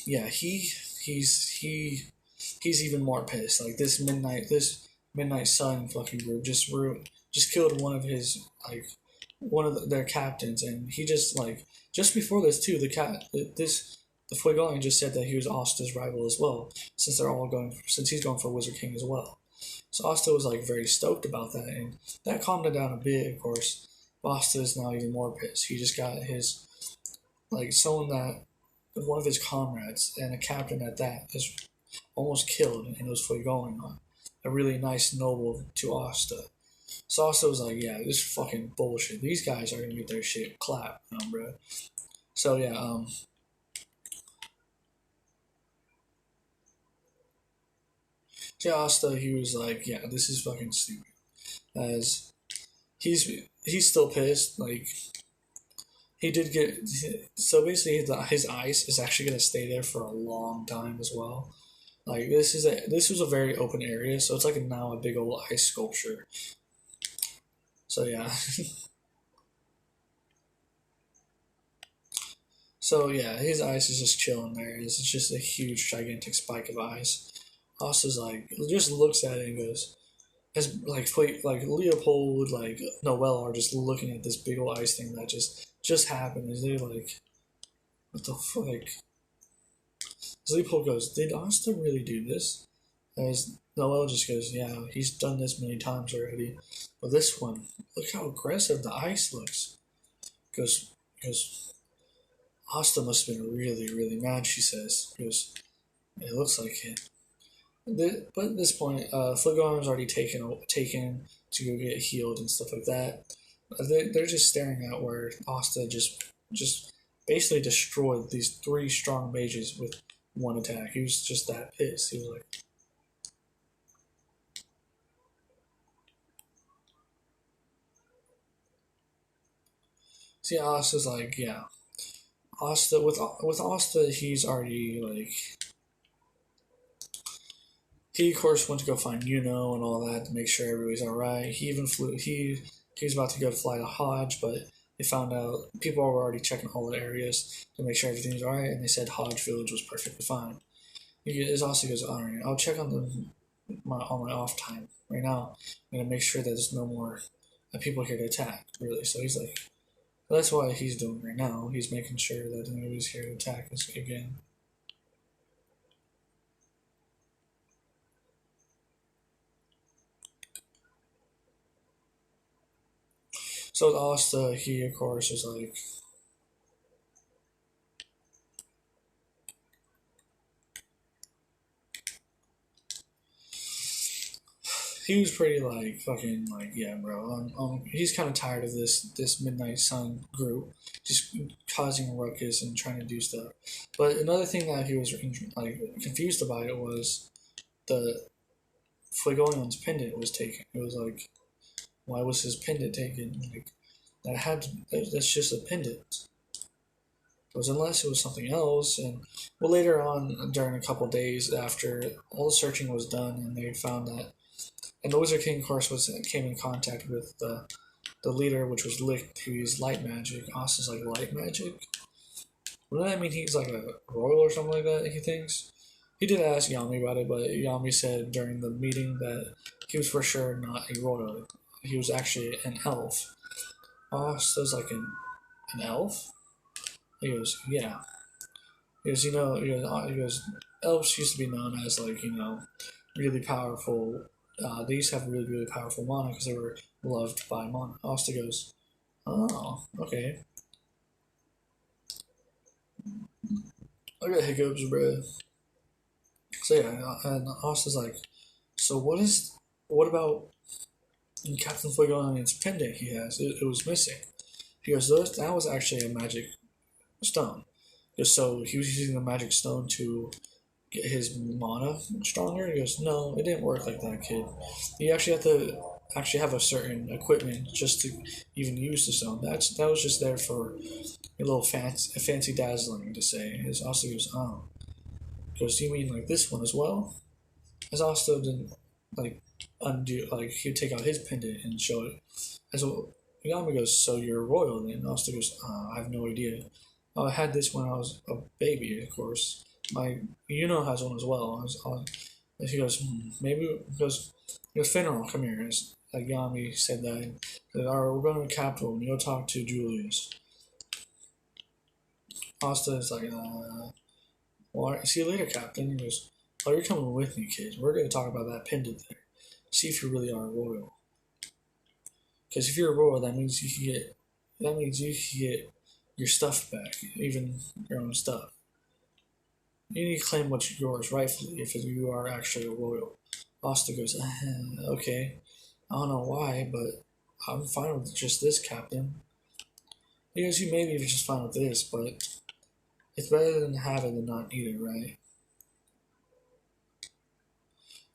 Yeah, he's even more pissed. Like this Midnight Sun fucking group just killed one of his like one of their captains, and he just like just before this too the Fuegolean just said that he was Asta's rival as well, since he's going for Wizard King as well. So Asta was like very stoked about that, and that calmed him down a bit, of course. Asta is now even more pissed. He just got his like someone that one of his comrades and a captain at that is almost killed, and it was Fuegoleon, a really nice noble to Asta. So Asta was like, yeah, this is fucking bullshit. These guys are gonna get their shit clapped, bro. So yeah, to Asta, he was like, "Yeah, this is fucking stupid." As he's he's still pissed. Like he did get so basically his ice is actually gonna stay there for a long time as well. Like this was a very open area, so it's like now a big old ice sculpture. So yeah, So yeah, his ice is just chilling there. It's just a huge, gigantic spike of ice. Asta's like just looks at it and goes, as like Leopold, like Noel are just looking at this big old ice thing that just happened. Is they like, what the fuck? As Leopold goes, did Asta really do this? As Noel just goes, yeah, he's done this many times already. But this one, look how aggressive the ice looks. Goes, Asta must have been really, really mad, she says. Goes, it looks like it. But at this point, Fligon's already taken to go get healed and stuff like that. They're just staring at where Asta just basically destroyed these three strong mages with one attack. He was just that pissed. He was like, see, Asta's like, yeah. Asta with Asta, he's already like he of course went to go find Yuno and all that to make sure everybody's all right. He even flew. He was about to go fly to Hodge, but they found out people were already checking all the areas to make sure everything's all right, and they said Hodge Village was perfectly fine. His also goes, all right, I'll check on my off time right now. I'm gonna make sure that there's no more people here to attack. Really, so he's like, that's what he's doing right now. He's making sure that nobody's here to attack us again. So with Asta, he of course is like, he was pretty like fucking like, yeah, bro. He's kind of tired of this Midnight Sun group just causing a ruckus and trying to do stuff. But another thing that he was like confused about it was the Flagonion's pendant was taken. It was like, why was his pendant taken? Like that's just a pendant. Because unless it was something else, and well, later on during a couple days after all the searching was done, and they found that, and the Wizard King, of course, came in contact with the leader, which was Lick, who used light magic. Austin's like light magic. Wouldn't that mean he's like a royal or something like that? He thinks. He did ask Yami about it, but Yami said during the meeting that he was for sure not a royal. He was actually an elf. Austin's like an elf. He goes, yeah. He goes, he goes, elves used to be known as like, really powerful. They used to have really, really powerful mana because they were loved by mana. Asta goes, oh, okay. I got hiccups, bro. So yeah, and Asta's like, so what about Captain Flagonion's pendant he has? It was missing. He goes, that was actually a magic stone. So he was using the magic stone to get his mana stronger. He goes, no, it didn't work like that, kid. You actually have to have a certain equipment just to even use the stone. That was just there for a little fancy dazzling to say. His Asta goes, oh. Goes, do you mean like this one as well? As Asta didn't like undo, like he'd take out his pendant and show it. And so Yami goes, so you're royal then? Asta goes, I have no idea. I had this when I was a baby, of course. My Yuno has one as well. And he goes, maybe because Finral, come here. Like Yami said that. That all right, we're going to the capital and you'll talk to Julius. Asta is like, well, see you later, Captain. He goes, oh, you're coming with me, kid. We're going to talk about that pendant there. See if you really are a royal. Because if you're a royal, that means you can get your stuff back, even your own stuff. You need to claim what's yours rightfully if you are actually a royal. Asta goes, okay. I don't know why, but I'm fine with just this, Captain. He goes, you maybe you're just fine with this, but it's better than having than not either, right?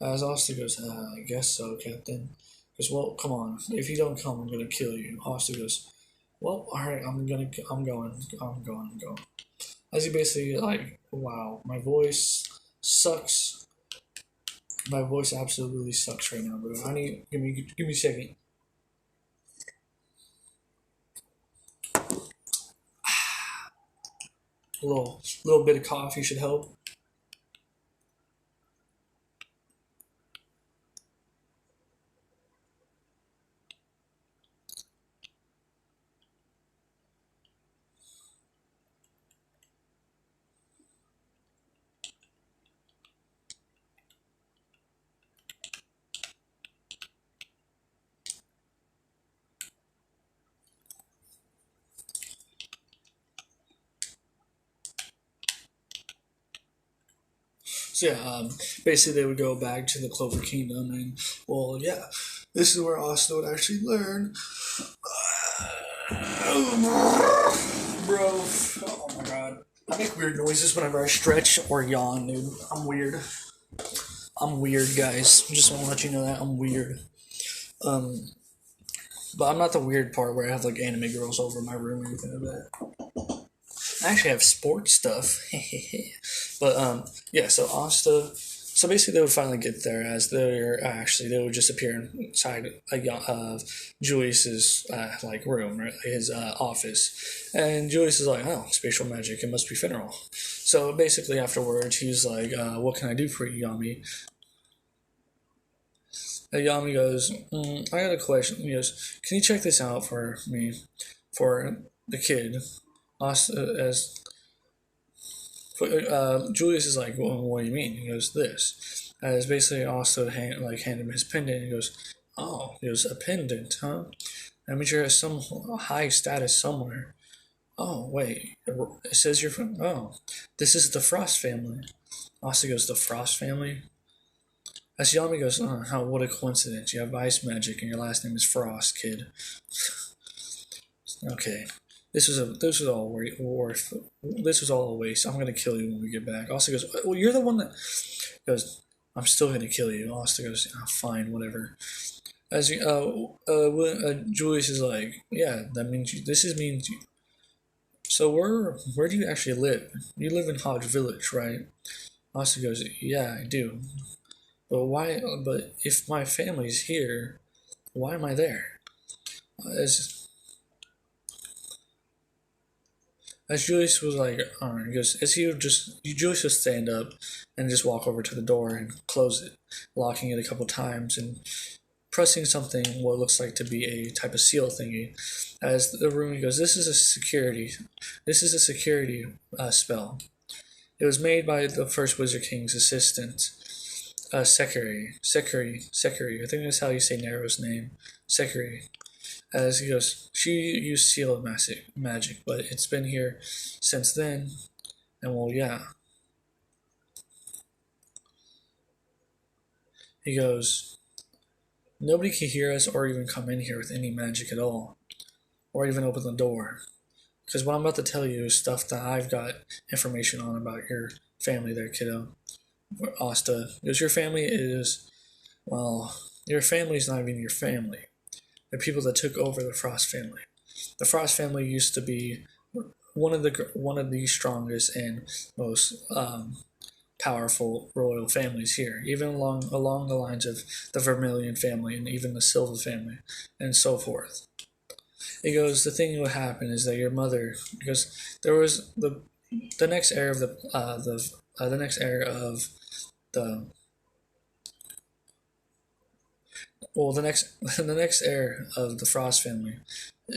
As Asta goes, I guess so, Captain. He goes, well, come on. If you don't come, I'm gonna kill you. Asta goes, well, alright, I'm going. As he basically like, wow, my voice sucks. My voice absolutely sucks right now, bro. Give me a second. A little bit of coffee should help. So yeah, basically they would go back to the Clover Kingdom, and well, yeah, this is where Asta would actually learn. Bro, oh my god, I make weird noises whenever I stretch or yawn, dude. I'm weird. I'm weird, guys. Just want to let you know that I'm weird. Um, but I'm not the weird part where I have like anime girls over my room or anything like that. I actually have sports stuff. But yeah, so Asta. So basically, they would finally get there as they would just appear inside Julius's like room, right, his office, and Julius is like, "Oh, spatial magic! It must be Finral." So basically, afterwards, he's like, "What can I do for you, Yami?" And Yami goes, "I got a question." He goes, "Can you check this out for me, for the kid?" As Julius is like, well, "What do you mean?" He goes, "This." As basically also hand him his pendant. He goes, "Oh," he goes, "A pendant, huh? That means you're at some high status somewhere." "Oh wait, it says you're from. Oh, this is the Frost family." Asta goes, "The Frost family." As Yami goes, "Oh, how what a coincidence! You have ice magic and your last name is Frost, kid." Okay. This was all this was all a waste. I'm gonna kill you when we get back. Asta goes, "Well, you're the one that goes. I'm still gonna kill you." Asta goes, "Oh, fine, whatever." As Julius is like, "Yeah, that means this is means you. So where do you actually live? You live in Hodge Village, right?" Asta goes, "Yeah, I do. But why? But if my family's here, why am I there?" As Julius was like, he goes, as he would just, Julius would stand up and just walk over to the door and close it, locking it a couple times and pressing something, what looks like to be a type of seal thingy. As the room, he goes, this is a security spell. It was made by the first Wizard King's assistant, Sekiri. I think that's how you say Nero's name. Sekiri. As he goes, she used seal magic, but it's been here since then. And well, yeah. He goes, nobody can hear us or even come in here with any magic at all, or even open the door. Because what I'm about to tell you is stuff that I've got information on about your family there, kiddo. Asta, because your family is, well, your family's not even your family. They're people that took over the Frost family. The Frost family used to be one of the strongest and most powerful royal families here, even along the lines of the Vermilion family and even the Silva family, and so forth. He goes, the thing that would happen is that your mother, because there was the next heir of the next heir of the the next the next heir of the Frost family,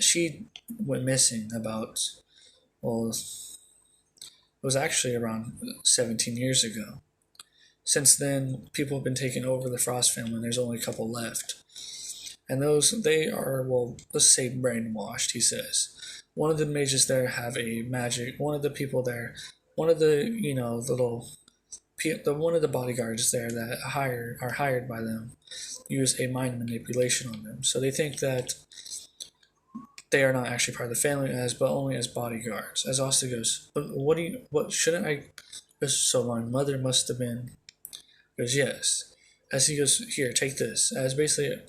she went missing about, well, it was actually around 17 years ago. Since then, people have been taking over the Frost family, and there's only a couple left. And they are, well, let's say brainwashed, he says. One of the mages there have a magic, one of the people there, one of the, one of the bodyguards there that are hired by them use a mind manipulation on them. So they think that they are not actually part of the family but only as bodyguards. As Asta goes, but what shouldn't I? So my mother must have been. Goes, yes. As he goes, here, take this. As basically,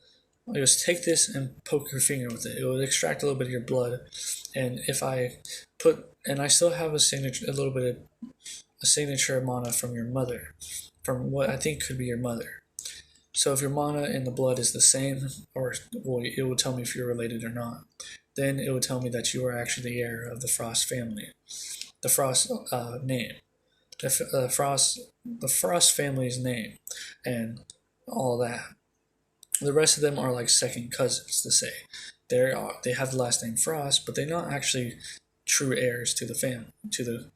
he goes, take this and poke your finger with it. It will extract a little bit of your blood, and I still have a little bit of a signature mana from your mother, from what I think could be your mother. So if your mana and the blood is the same, or well, it will tell me if you're related or not. Then it would tell me that you are actually the heir of the Frost family. the Frost name, the Frost family's name, and all that. The rest of them are like second cousins to say. They have the last name Frost, but they're not actually true heirs to the family, to the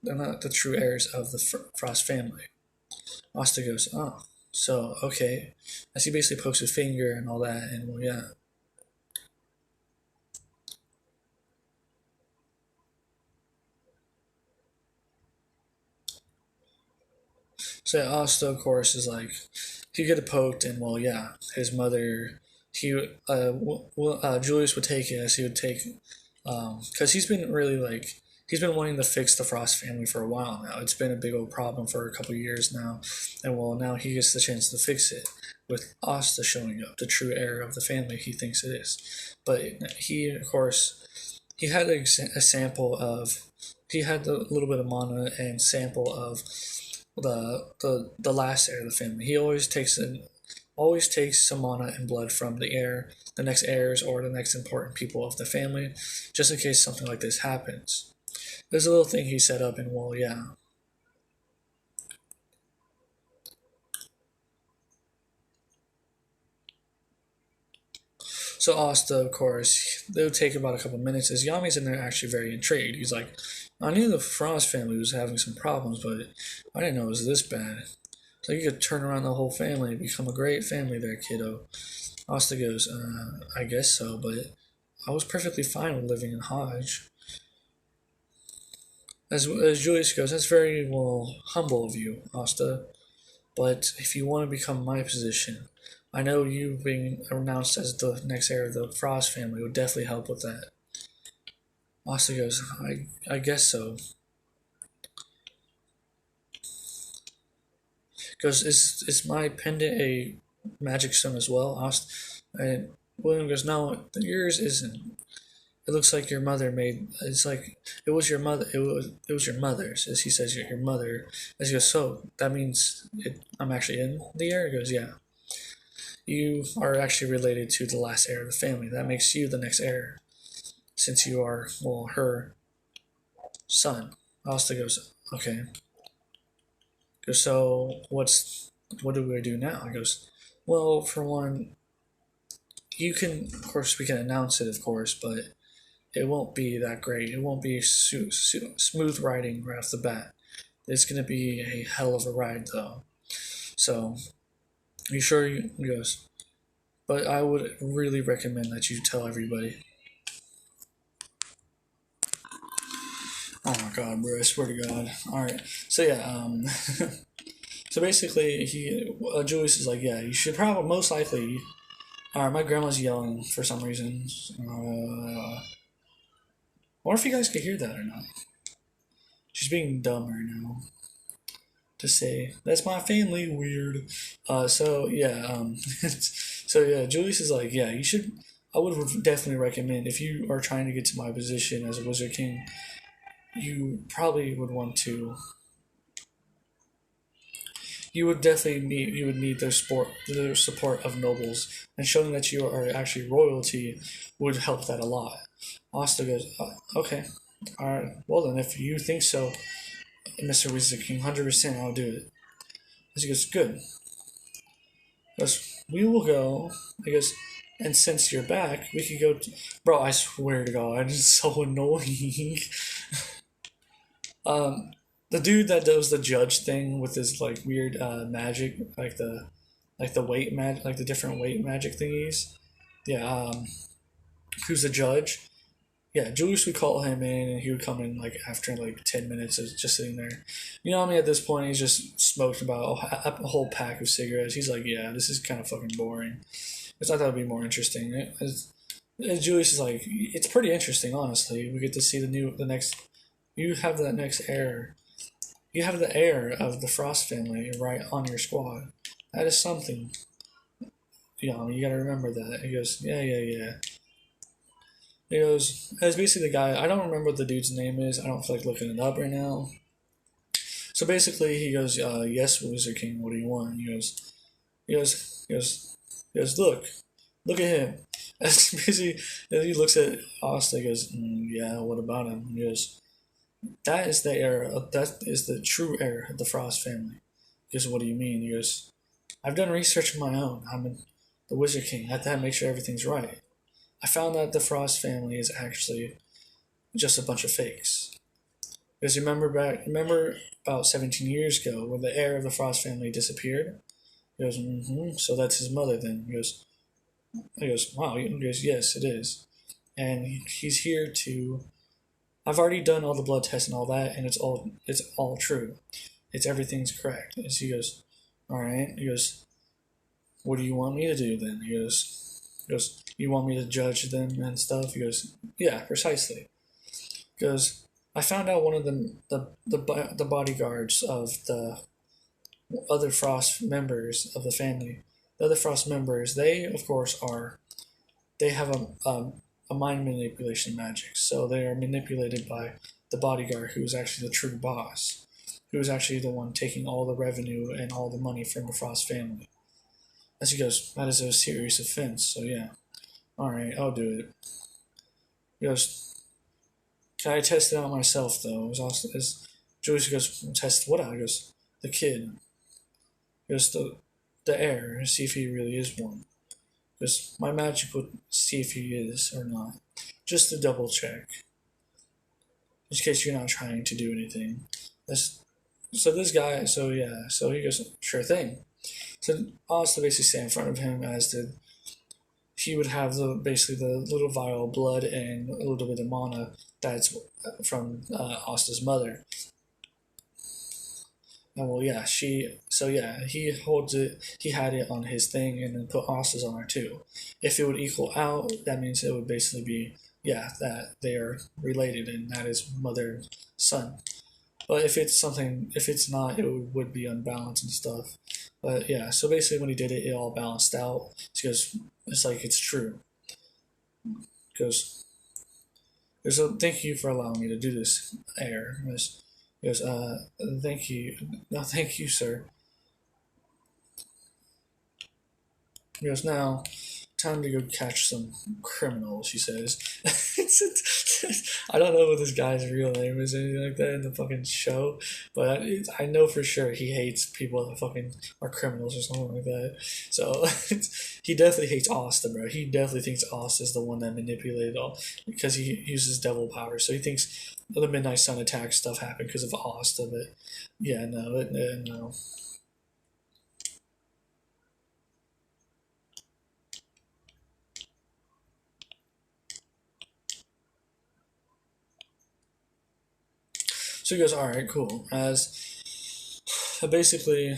they're not the true heirs of the Frost family. Asta goes, oh, so okay. As he basically pokes his finger and all that, and well, yeah. So Asta, of course, is like he could have poked, and well, yeah, his mother. Julius would take it as he would take, because he's been really like he's been wanting to fix the Frost family for a while now. It's been a big old problem for a couple of years now, and well, now he gets the chance to fix it with Asta showing up, the true heir of the family he thinks it is. But he, of course, he had a sample of he had a little bit of mana and sample of the last heir of the family. He always takes some mana and blood from the next heirs or the next important people of the family, just in case something like this happens. There's a little thing he set up, and well, yeah. So Asta, of course, it'll take about a couple minutes. As Yami's in there, actually very intrigued. He's like, I knew the Frost family was having some problems, but I didn't know it was this bad. So you could turn around the whole family and become a great family there, kiddo. Asta goes, I guess so, but I was perfectly fine with living in Hodge. As Julius goes, that's very, well, humble of you, Asta. But if you want to become my position, I know you being announced as the next heir of the Frost family would definitely help with that. Asta goes, I guess so. Goes, is my pendant a magic stone as well? And William goes, no, yours isn't. It looks like your mother made. It's like it was your mother. It was your mother's. As he says, your mother. As he goes, so that means I'm actually in the heir. He goes, yeah. You are actually related to the last heir of the family. That makes you the next heir, since you are, well, her son. Asta goes, okay. Goes, so what do we do now? He goes, well, for one, you can, of course, we can announce it, of course, but it won't be that great. It won't be smooth riding right off the bat. It's going to be a hell of a ride, though. So, are you sure? He goes, but I would really recommend that you tell everybody. Oh my god, bro! I swear to God. All right. So yeah. So basically, Julius is like, yeah, you should probably most likely. All right, my grandma's yelling for some reason. I wonder if you guys could hear that or not. She's being dumb right now. To say that's my family weird. So yeah. So yeah, Julius is like, yeah, you should. I would definitely recommend if you are trying to get to my position as a Wizard King, you probably would want to. You would need their support of nobles, and showing that you are actually royalty would help that a lot. Asta goes, okay, all right. Well then, if you think so, Mr. Wizard King, 100%, I'll do it. As he goes, good. He goes, we will go. He goes, and since you're back, we could go. Bro, I swear to God, it's so annoying. The dude that does the judge thing with his like weird magic, like the weight like the different weight magic thingies. Yeah, who's the judge? Yeah, Julius would call him in, and he would come in like after like 10 minutes of just sitting there. You know what I mean? At this point, he's just smoked about a whole pack of cigarettes. He's like, yeah, this is kind of fucking boring. I thought that would be more interesting. Julius is like, it's pretty interesting, honestly. We get to see the next. You have that next heir. You have the heir of the Frost family right on your squad. That is something. You know, you gotta remember that. He goes, yeah. He goes, as basically the guy, I don't remember what the dude's name is. I don't feel like looking it up right now. So basically, he goes, yes, Wizard King, what do you want? He goes, look, Look at him. As basically, as he looks at Asta, he goes, yeah, what about him? He goes, that is the heir. That is the true heir of the Frost family. He goes, what do you mean? He goes, I've done research of my own. The Wizard King. I have to make sure everything's right. I found that the Frost family is actually just a bunch of fakes. Because remember about 17 years ago when the heir of the Frost family disappeared? He goes, so that's his mother then. He goes, wow. He goes, yes, it is. And he's here to. I've already done all the blood tests and all that, and it's all true. Everything's correct. And he goes, all right. He goes, what do you want me to do then? He goes, you want me to judge them and stuff? He goes, yeah, precisely. He goes, I found out one of the bodyguards of the other Frost members of the family. The other Frost members, they of course they have a mind manipulation magic, so they are manipulated by the bodyguard, who is actually the true boss, who is actually the one taking all the revenue and all the money from the Frost family. As he goes, that is a serious offense, so yeah. Alright, I'll do it. He goes, can I test it out myself though? Julius goes, test what out? He goes, the kid. He goes, the heir, see if he really is one. Because my magic would see if he is or not. Just to double check. In case you're not trying to do anything. So this guy, so he goes, sure thing. So Oz to basically stand in front of him he would have basically the little vial of blood and a little bit of mana that's from Asta's mother. And well, yeah, he holds it, he had it on his thing and then put Asta's on her too. If it would equal out, that means it would basically be, that they are related and that is mother and son. But if it's not, it would be unbalanced and stuff. But yeah, so basically when he did it, it all balanced out. Because it's like it's true. Because thank you for allowing me to do this, heir. He goes, thank you. No, thank you, sir. He goes, now, time to go catch some criminals, he says. I don't know what this guy's real name is or anything like that in the fucking show, but I know for sure he hates people that fucking are criminals or something like that. So, he definitely hates Asta, bro. He definitely thinks Asta's the one that manipulated all, because he uses devil power. So he thinks the Midnight Sun attack stuff happened because of Asta, but yeah, no. So he goes, all right, cool. As basically,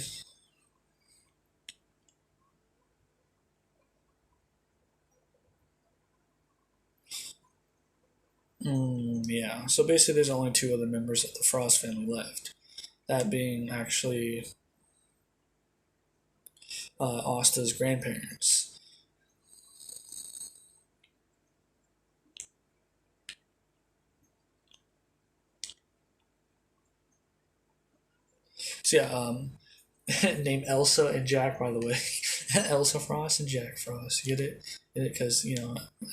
yeah. So basically, there's only two other members of the Frost family left. That being actually Asta's grandparents. So yeah, named Elsa and Jack, by the way. Elsa Frost and Jack Frost. Get it? Because,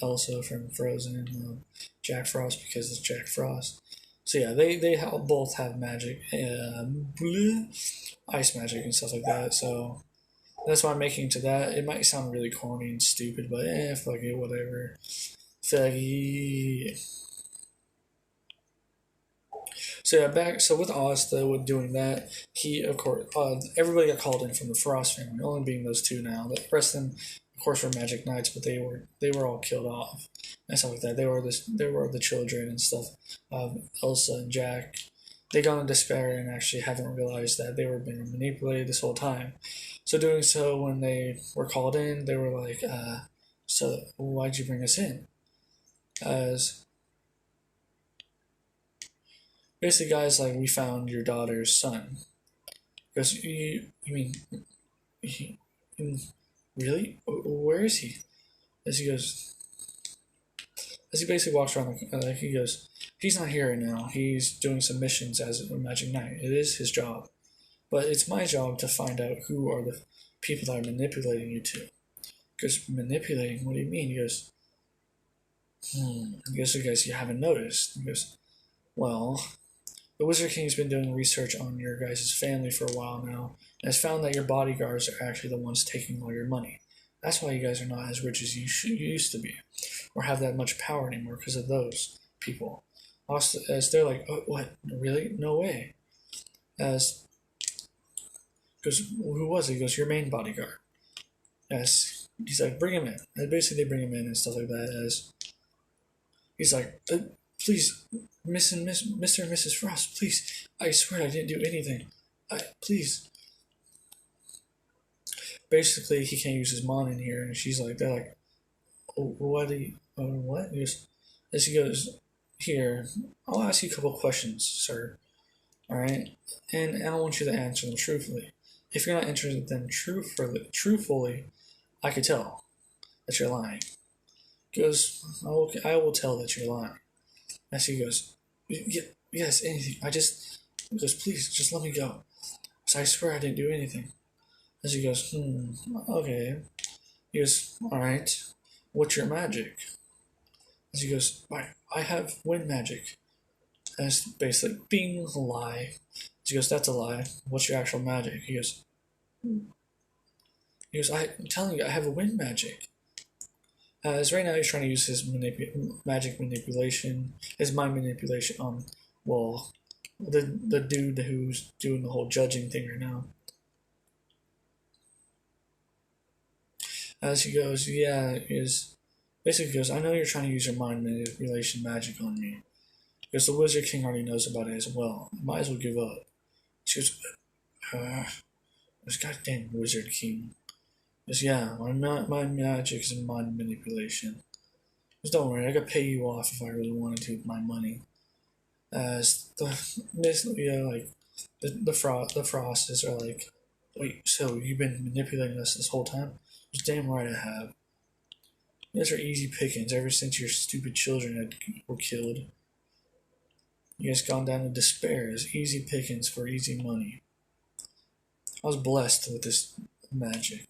Elsa from Frozen and Jack Frost because it's Jack Frost. So yeah, they both have magic, ice magic and stuff like that. So that's why I'm making to that. It might sound really corny and stupid, but fuck it, whatever. Faggy. So yeah, with Asta with doing that, he of course everybody got called in from the Frost family, only being those two now. The rest of them, of course, were Magic Knights, but they were all killed off and stuff like that. They were the children and stuff. Elsa and Jack, they got in despair and actually haven't realized that they were being manipulated this whole time. So doing so, when they were called in, they were like, "So why'd you bring us in?" As basically, guys, like, we found your daughter's son. Because you mean, he, really? Where is he? As he goes, as he basically walks around, he goes, he's not here right now. He's doing some missions as a Magic Knight. It is his job, but it's my job to find out who are the people that are manipulating you two. Goes, manipulating? What do you mean? He goes, I guess you haven't noticed. He goes, well, the Wizard King's been doing research on your guys' family for a while now, and has found that your bodyguards are actually the ones taking all your money. That's why you guys are not as rich as you used to be, or have that much power anymore because of those people. As they're like, oh, what? Really? No way. As goes, who was it? He goes, your main bodyguard. As he's like, bring him in. And basically, they bring him in and stuff like that. As he's like, please, Mr. and Mrs. Frost, please. I swear I didn't do anything. Please. Basically, he can't use his mom in here, and she's like, they're like, oh, what do you, what? As he goes, here, I'll ask you a couple questions, sir. All right, and I want you to answer them truthfully. If you're not answering them truthfully, I could tell that you're lying. He goes, I will tell that you're lying. As he goes, yes, anything. He goes, please, just let me go. So I swear I didn't do anything. As he goes, okay. He goes, alright, what's your magic? As he goes, I have wind magic. And it's basically, bing, a lie. As he goes, that's a lie. What's your actual magic? He goes, I'm telling you, I have a wind magic. As right now he's trying to use his magic manipulation, his mind manipulation on, well, the dude who's doing the whole judging thing right now. As he goes, basically goes, I know you're trying to use your mind manipulation magic on me. Because the Wizard King already knows about it as well. Might as well give up. She goes, this goddamn Wizard King. Because my magic is mind manipulation. Just don't worry, I could pay you off if I really wanted to with my money. As the Frostes are like, wait, so you've been manipulating us this whole time? It's damn right I have. You guys are easy pickings ever since your stupid children were killed. You guys gone down to despair as easy pickings for easy money. I was blessed with this magic.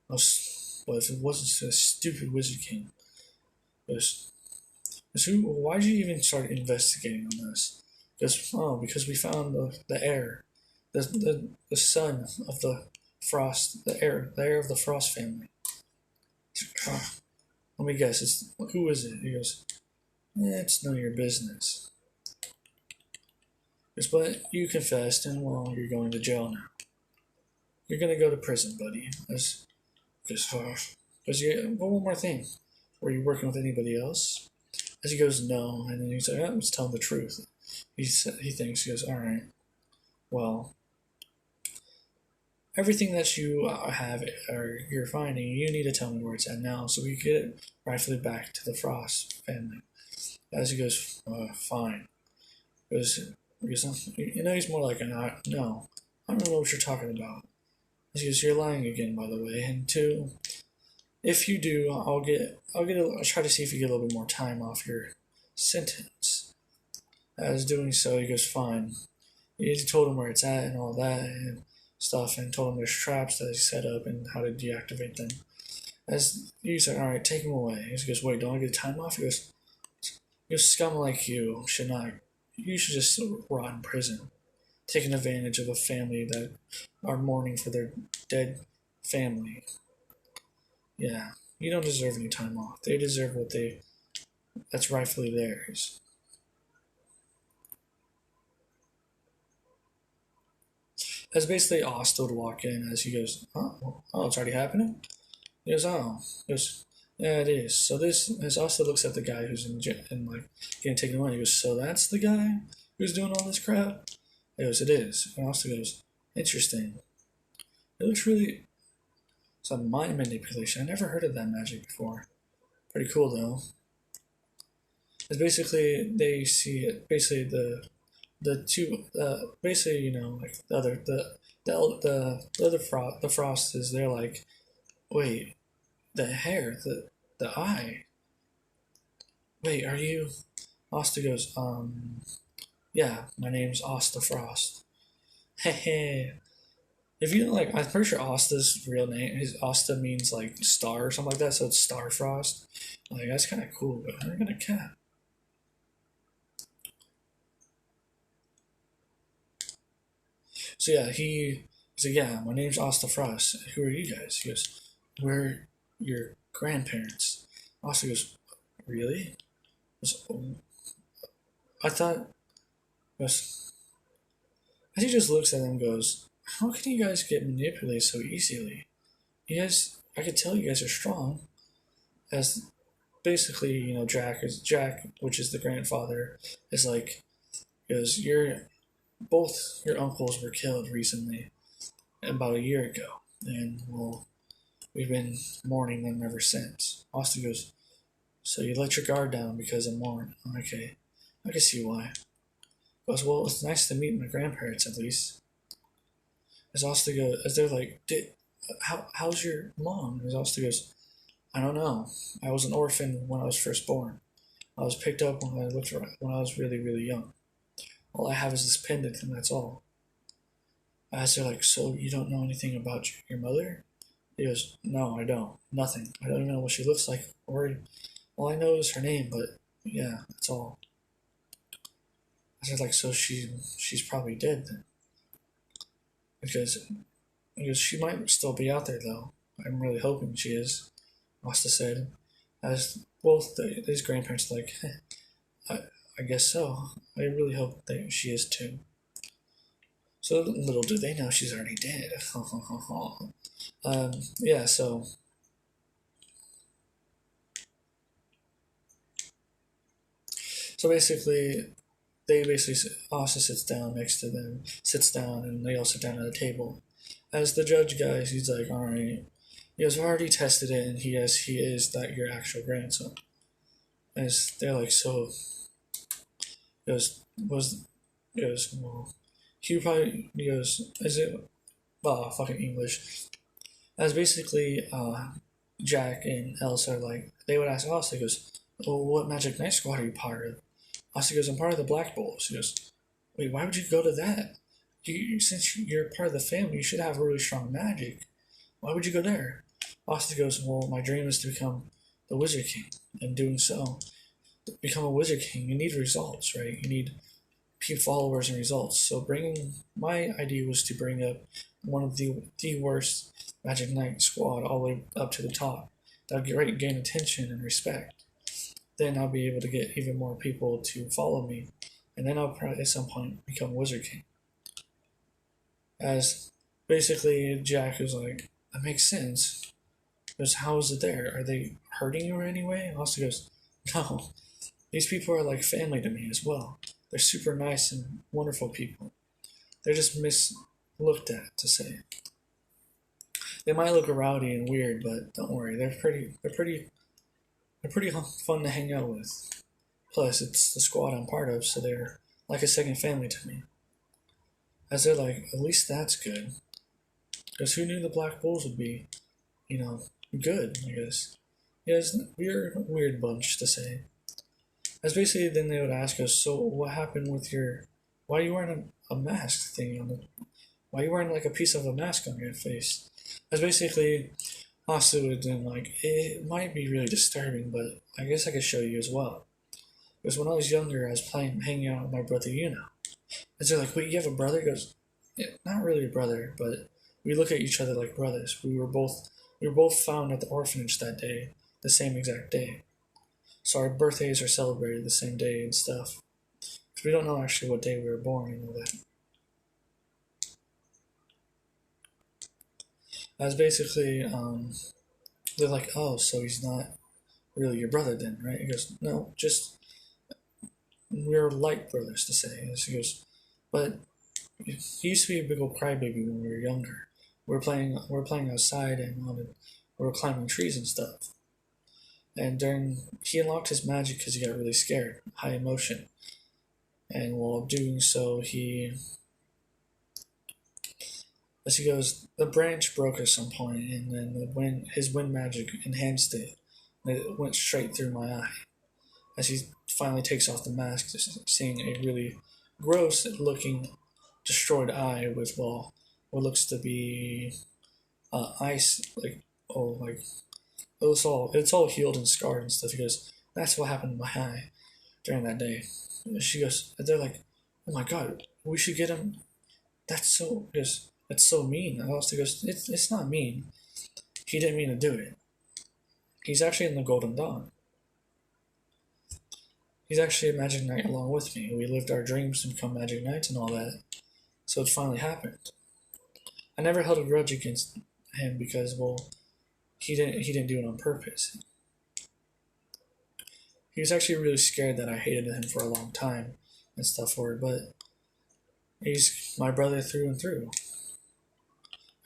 But if it wasn't so stupid Wizard King, why did you even start investigating on this? Because we found the heir, the son of the Frost, the heir of the Frost family. Let me guess, who is it? He goes, it's none of your business. But you confessed, and well, you're going to jail now. You're gonna go to prison, buddy. One more thing. Were you working with anybody else? As he goes, no, and then he's like, I'm just telling the truth. He goes, all right, well, everything that you have or you're finding, you need to tell me where it's at now, so we get it rightfully back to the Frost family. As he goes, fine. Because he's more like no, I don't know what you're talking about. As he goes, you're lying again, by the way. And two, if you do, I'll try to see if you get a little bit more time off your sentence. As doing so, he goes, fine. He told him where it's at and all that and stuff, and told him there's traps that he set up and how to deactivate them. As he's like, all right, take him away. He goes, wait, don't I get time off? He goes, scum like you should just rot in prison, taking advantage of a family that are mourning for their dead family. Yeah, you don't deserve any time off. They deserve that's rightfully theirs. As basically Asta would walk in as he goes, oh, it's already happening? He goes, yeah, it is. So as Asta looks at the guy who's in and like getting taken away, he goes, so that's the guy who's doing all this crap? He goes, it is. And Asta goes, interesting. It looks really, it's a mind manipulation. I never heard of that magic before. Pretty cool though. It's basically they see it. Basically the two. Basically like the Frost is. They're like, wait, the hair, the eye. Wait, are you? Asta goes, yeah, my name's Asta Frost. Hey, if you like, I'm pretty sure Asta's real name, his Asta means like star or something like that, so it's Starfrost. Like that's kind of cool, but I'm gonna cat. So yeah, he said, "Yeah, my name's Asta Frost. Who are you guys?" He goes, "We're your grandparents." Asta goes, "Really?" Goes, "Oh." I thought. Goes, as he just looks at them, and goes, "How can you guys get manipulated so easily? You guys, I could tell you guys are strong." As basically, Jack, which is the grandfather, is like, goes, "You're both your uncles were killed recently, about a year ago, and well, we've been mourning them ever since." Austin goes, "So you let your guard down because of mourn? Okay, I can see why." Goes, "Well, it's nice to meet my grandparents at least." As Austin goes, as they're like, how's your mom?" As Austin goes, "I don't know. I was an orphan when I was first born. I was picked up when I was really, really young. All I have is this pendant, and that's all." As they're like, "So you don't know anything about your mother?" He goes, "No, I don't. Nothing. I don't even know what she looks like. Or all I know is her name, but yeah, that's all." I said, like, "So she's probably dead then." Because she might still be out there though. I'm really hoping she is. Asta said, as both his grandparents like, I, I guess so. I really hope that she is too. So little do they know she's already dead. Yeah, so basically, Asta sits down next to them, sits down, and they all sit down at a table. As the judge guys, he's like, "All right, he has already tested it, and he is that your actual grandson." As they're like, "So," he goes, "Was," he goes, "Well, he probably," he goes, "Is it?" Fucking English. As basically, Jack and Elsa are like, they would ask Asta, he goes, "Well, what Magic Knight Squad are you part of?" Asta goes, "I'm part of the Black Bulls." He goes, "Wait, why would you go to that? Since you're part of the family, you should have really strong magic. Why would you go there?" Asta goes, "Well, my dream is to become the Wizard King. And doing so, to become a Wizard King, you need results, right? You need followers and results. So my idea was to bring up one of the worst Magic Knight squad all the way up to the top. That would gain attention and respect. Then I'll be able to get even more people to follow me, and then I'll probably at some point become Wizard King." As basically Jack was like, "That makes sense." Because how is it there? Are they hurting you in any way? And also goes, "No, these people are like family to me as well. They're super nice and wonderful people. They're just mislooked at, to say. They might look rowdy and weird, but don't worry, they're pretty fun to hang out with. Plus, it's the squad I'm part of, so they're like a second family to me." As they're like, "At least that's good." Because who knew the Black Bulls would be, you know, good, I guess. Yes, we're a weird bunch, to say. As basically, then they would ask us, "So what happened with your? Why are you wearing a mask thing on the? Why are you wearing like a piece of a mask on your face?" As basically, Asu would then like, "It might be really disturbing, but I guess I could show you as well." Because when I was younger, I was hanging out with my brother, And they're like, "Wait, you have a brother?" He goes, "Yeah, not really a brother, but we look at each other like brothers. We were both found at the orphanage that day, the same exact day. So our birthdays are celebrated the same day and stuff. Because we don't know actually what day we were born and all that." As basically, they're like, "Oh, so he's not really your brother then, right?" He goes, "No, just we're like brothers, to say." And he goes, "But he used to be a big old crybaby when we were younger. We were playing outside and we were climbing trees and stuff. And he unlocked his magic because he got really scared, high emotion. And while doing so, as he goes, the branch broke at some point, and then his wind magic enhanced it, and it went straight through my eye. As he finally takes off the mask, seeing a really gross looking destroyed eye with what looks to be ice, like, oh, like, it's all healed and scarred and stuff. He goes, that's what happened to my eye during that day. She goes, they're like, oh my god, we should get him. That's so mean. And Alistair goes, it's not mean. He didn't mean to do it. He's actually in the Golden Dawn. He's actually a Magic Knight along with me. We lived our dreams to become Magic Knights and all that. So it finally happened. I never held a grudge against him because, well, he didn't do it on purpose. He was actually really scared that I hated him for a long time and stuff for it, but he's my brother through and through.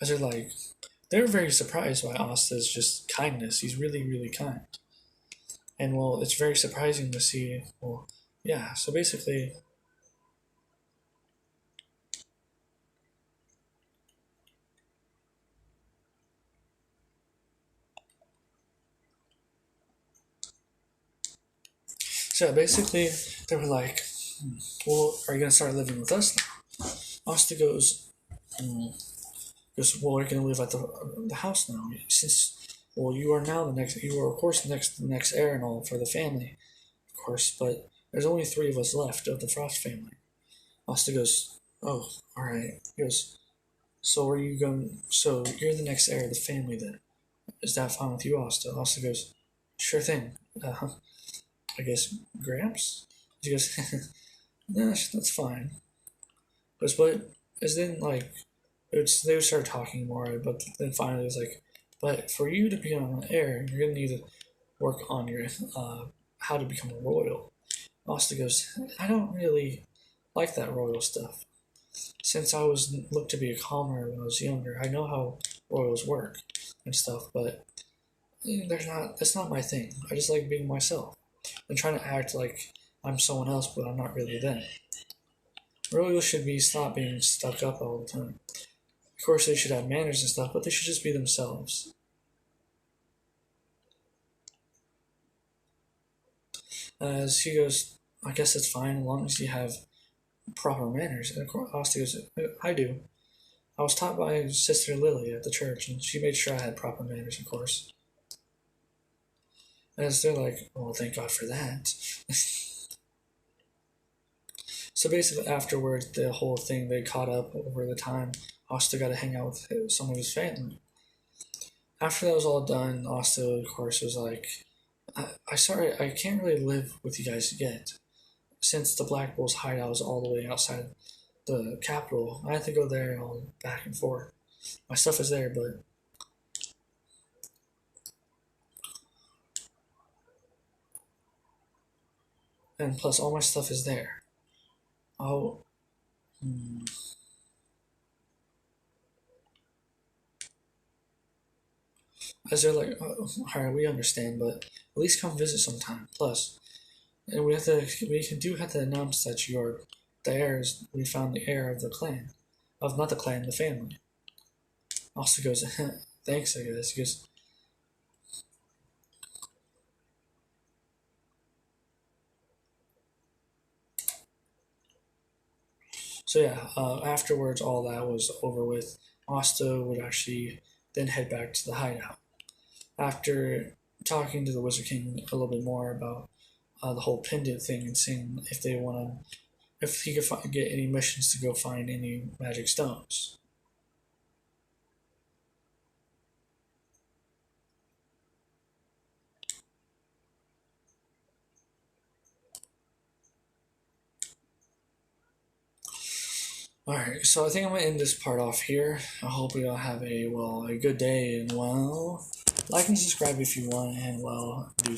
As they're very surprised by Asta's just kindness. He's really, really kind. And, well, it's very surprising to see, well, yeah, so basically, they were like, well, are you going to start living with us now? Asta goes, well, we're going to live at the house now. Since, well, you are of course the next heir and all for the family, of course, but there's only 3 of us left of the Frost family. Asta goes, oh, alright. He goes, so you're the next heir of the family then. Is that fine with you, Asta? Asta goes, sure thing. I guess Gramps? He goes, nah, that's fine. But as then, like, they would start talking more, but then finally it was like, but for you to become an heir, you're going to need to work on your, how to become a royal. Asta goes, I don't really like that royal stuff. Since I was looked to be a commoner when I was younger, I know how royals work and stuff, but that's not my thing. I just like being myself and trying to act like I'm someone else, but I'm not really them. Royals should stop being stuck up all the time. Of course, they should have manners and stuff, but they should just be themselves. As he goes, I guess it's fine as long as you have proper manners. And of course, Asta goes, I do. I was taught by Sister Lily at the church, and she made sure I had proper manners, of course. As they're like, well, thank God for that. So basically, afterwards, the whole thing, they caught up over the time. Asta got to hang out with some of his family. After that was all done, Asta, of course, was like, I can't really live with you guys yet. Since the Black Bulls hideout was all the way outside the capital, I have to go there all back and forth. My stuff is there, but and plus all my stuff is there. Oh, as they're like, oh, alright, we understand, but at least come visit sometime. Plus, and we do have to announce that you are the heirs. We found the heir of the clan, of not the clan, the family. Also goes, thanks, I guess. He goes, so yeah. Afterwards, all that was over with. Asta would actually then head back to the hideout after talking to the Wizard King a little bit more about the whole pendant thing and seeing if he could get any missions to go find any magic stones. Alright, so I think I'm going to end this part off here. I hope you all have a good day, and, well, like and subscribe if you want, and, well, deuces.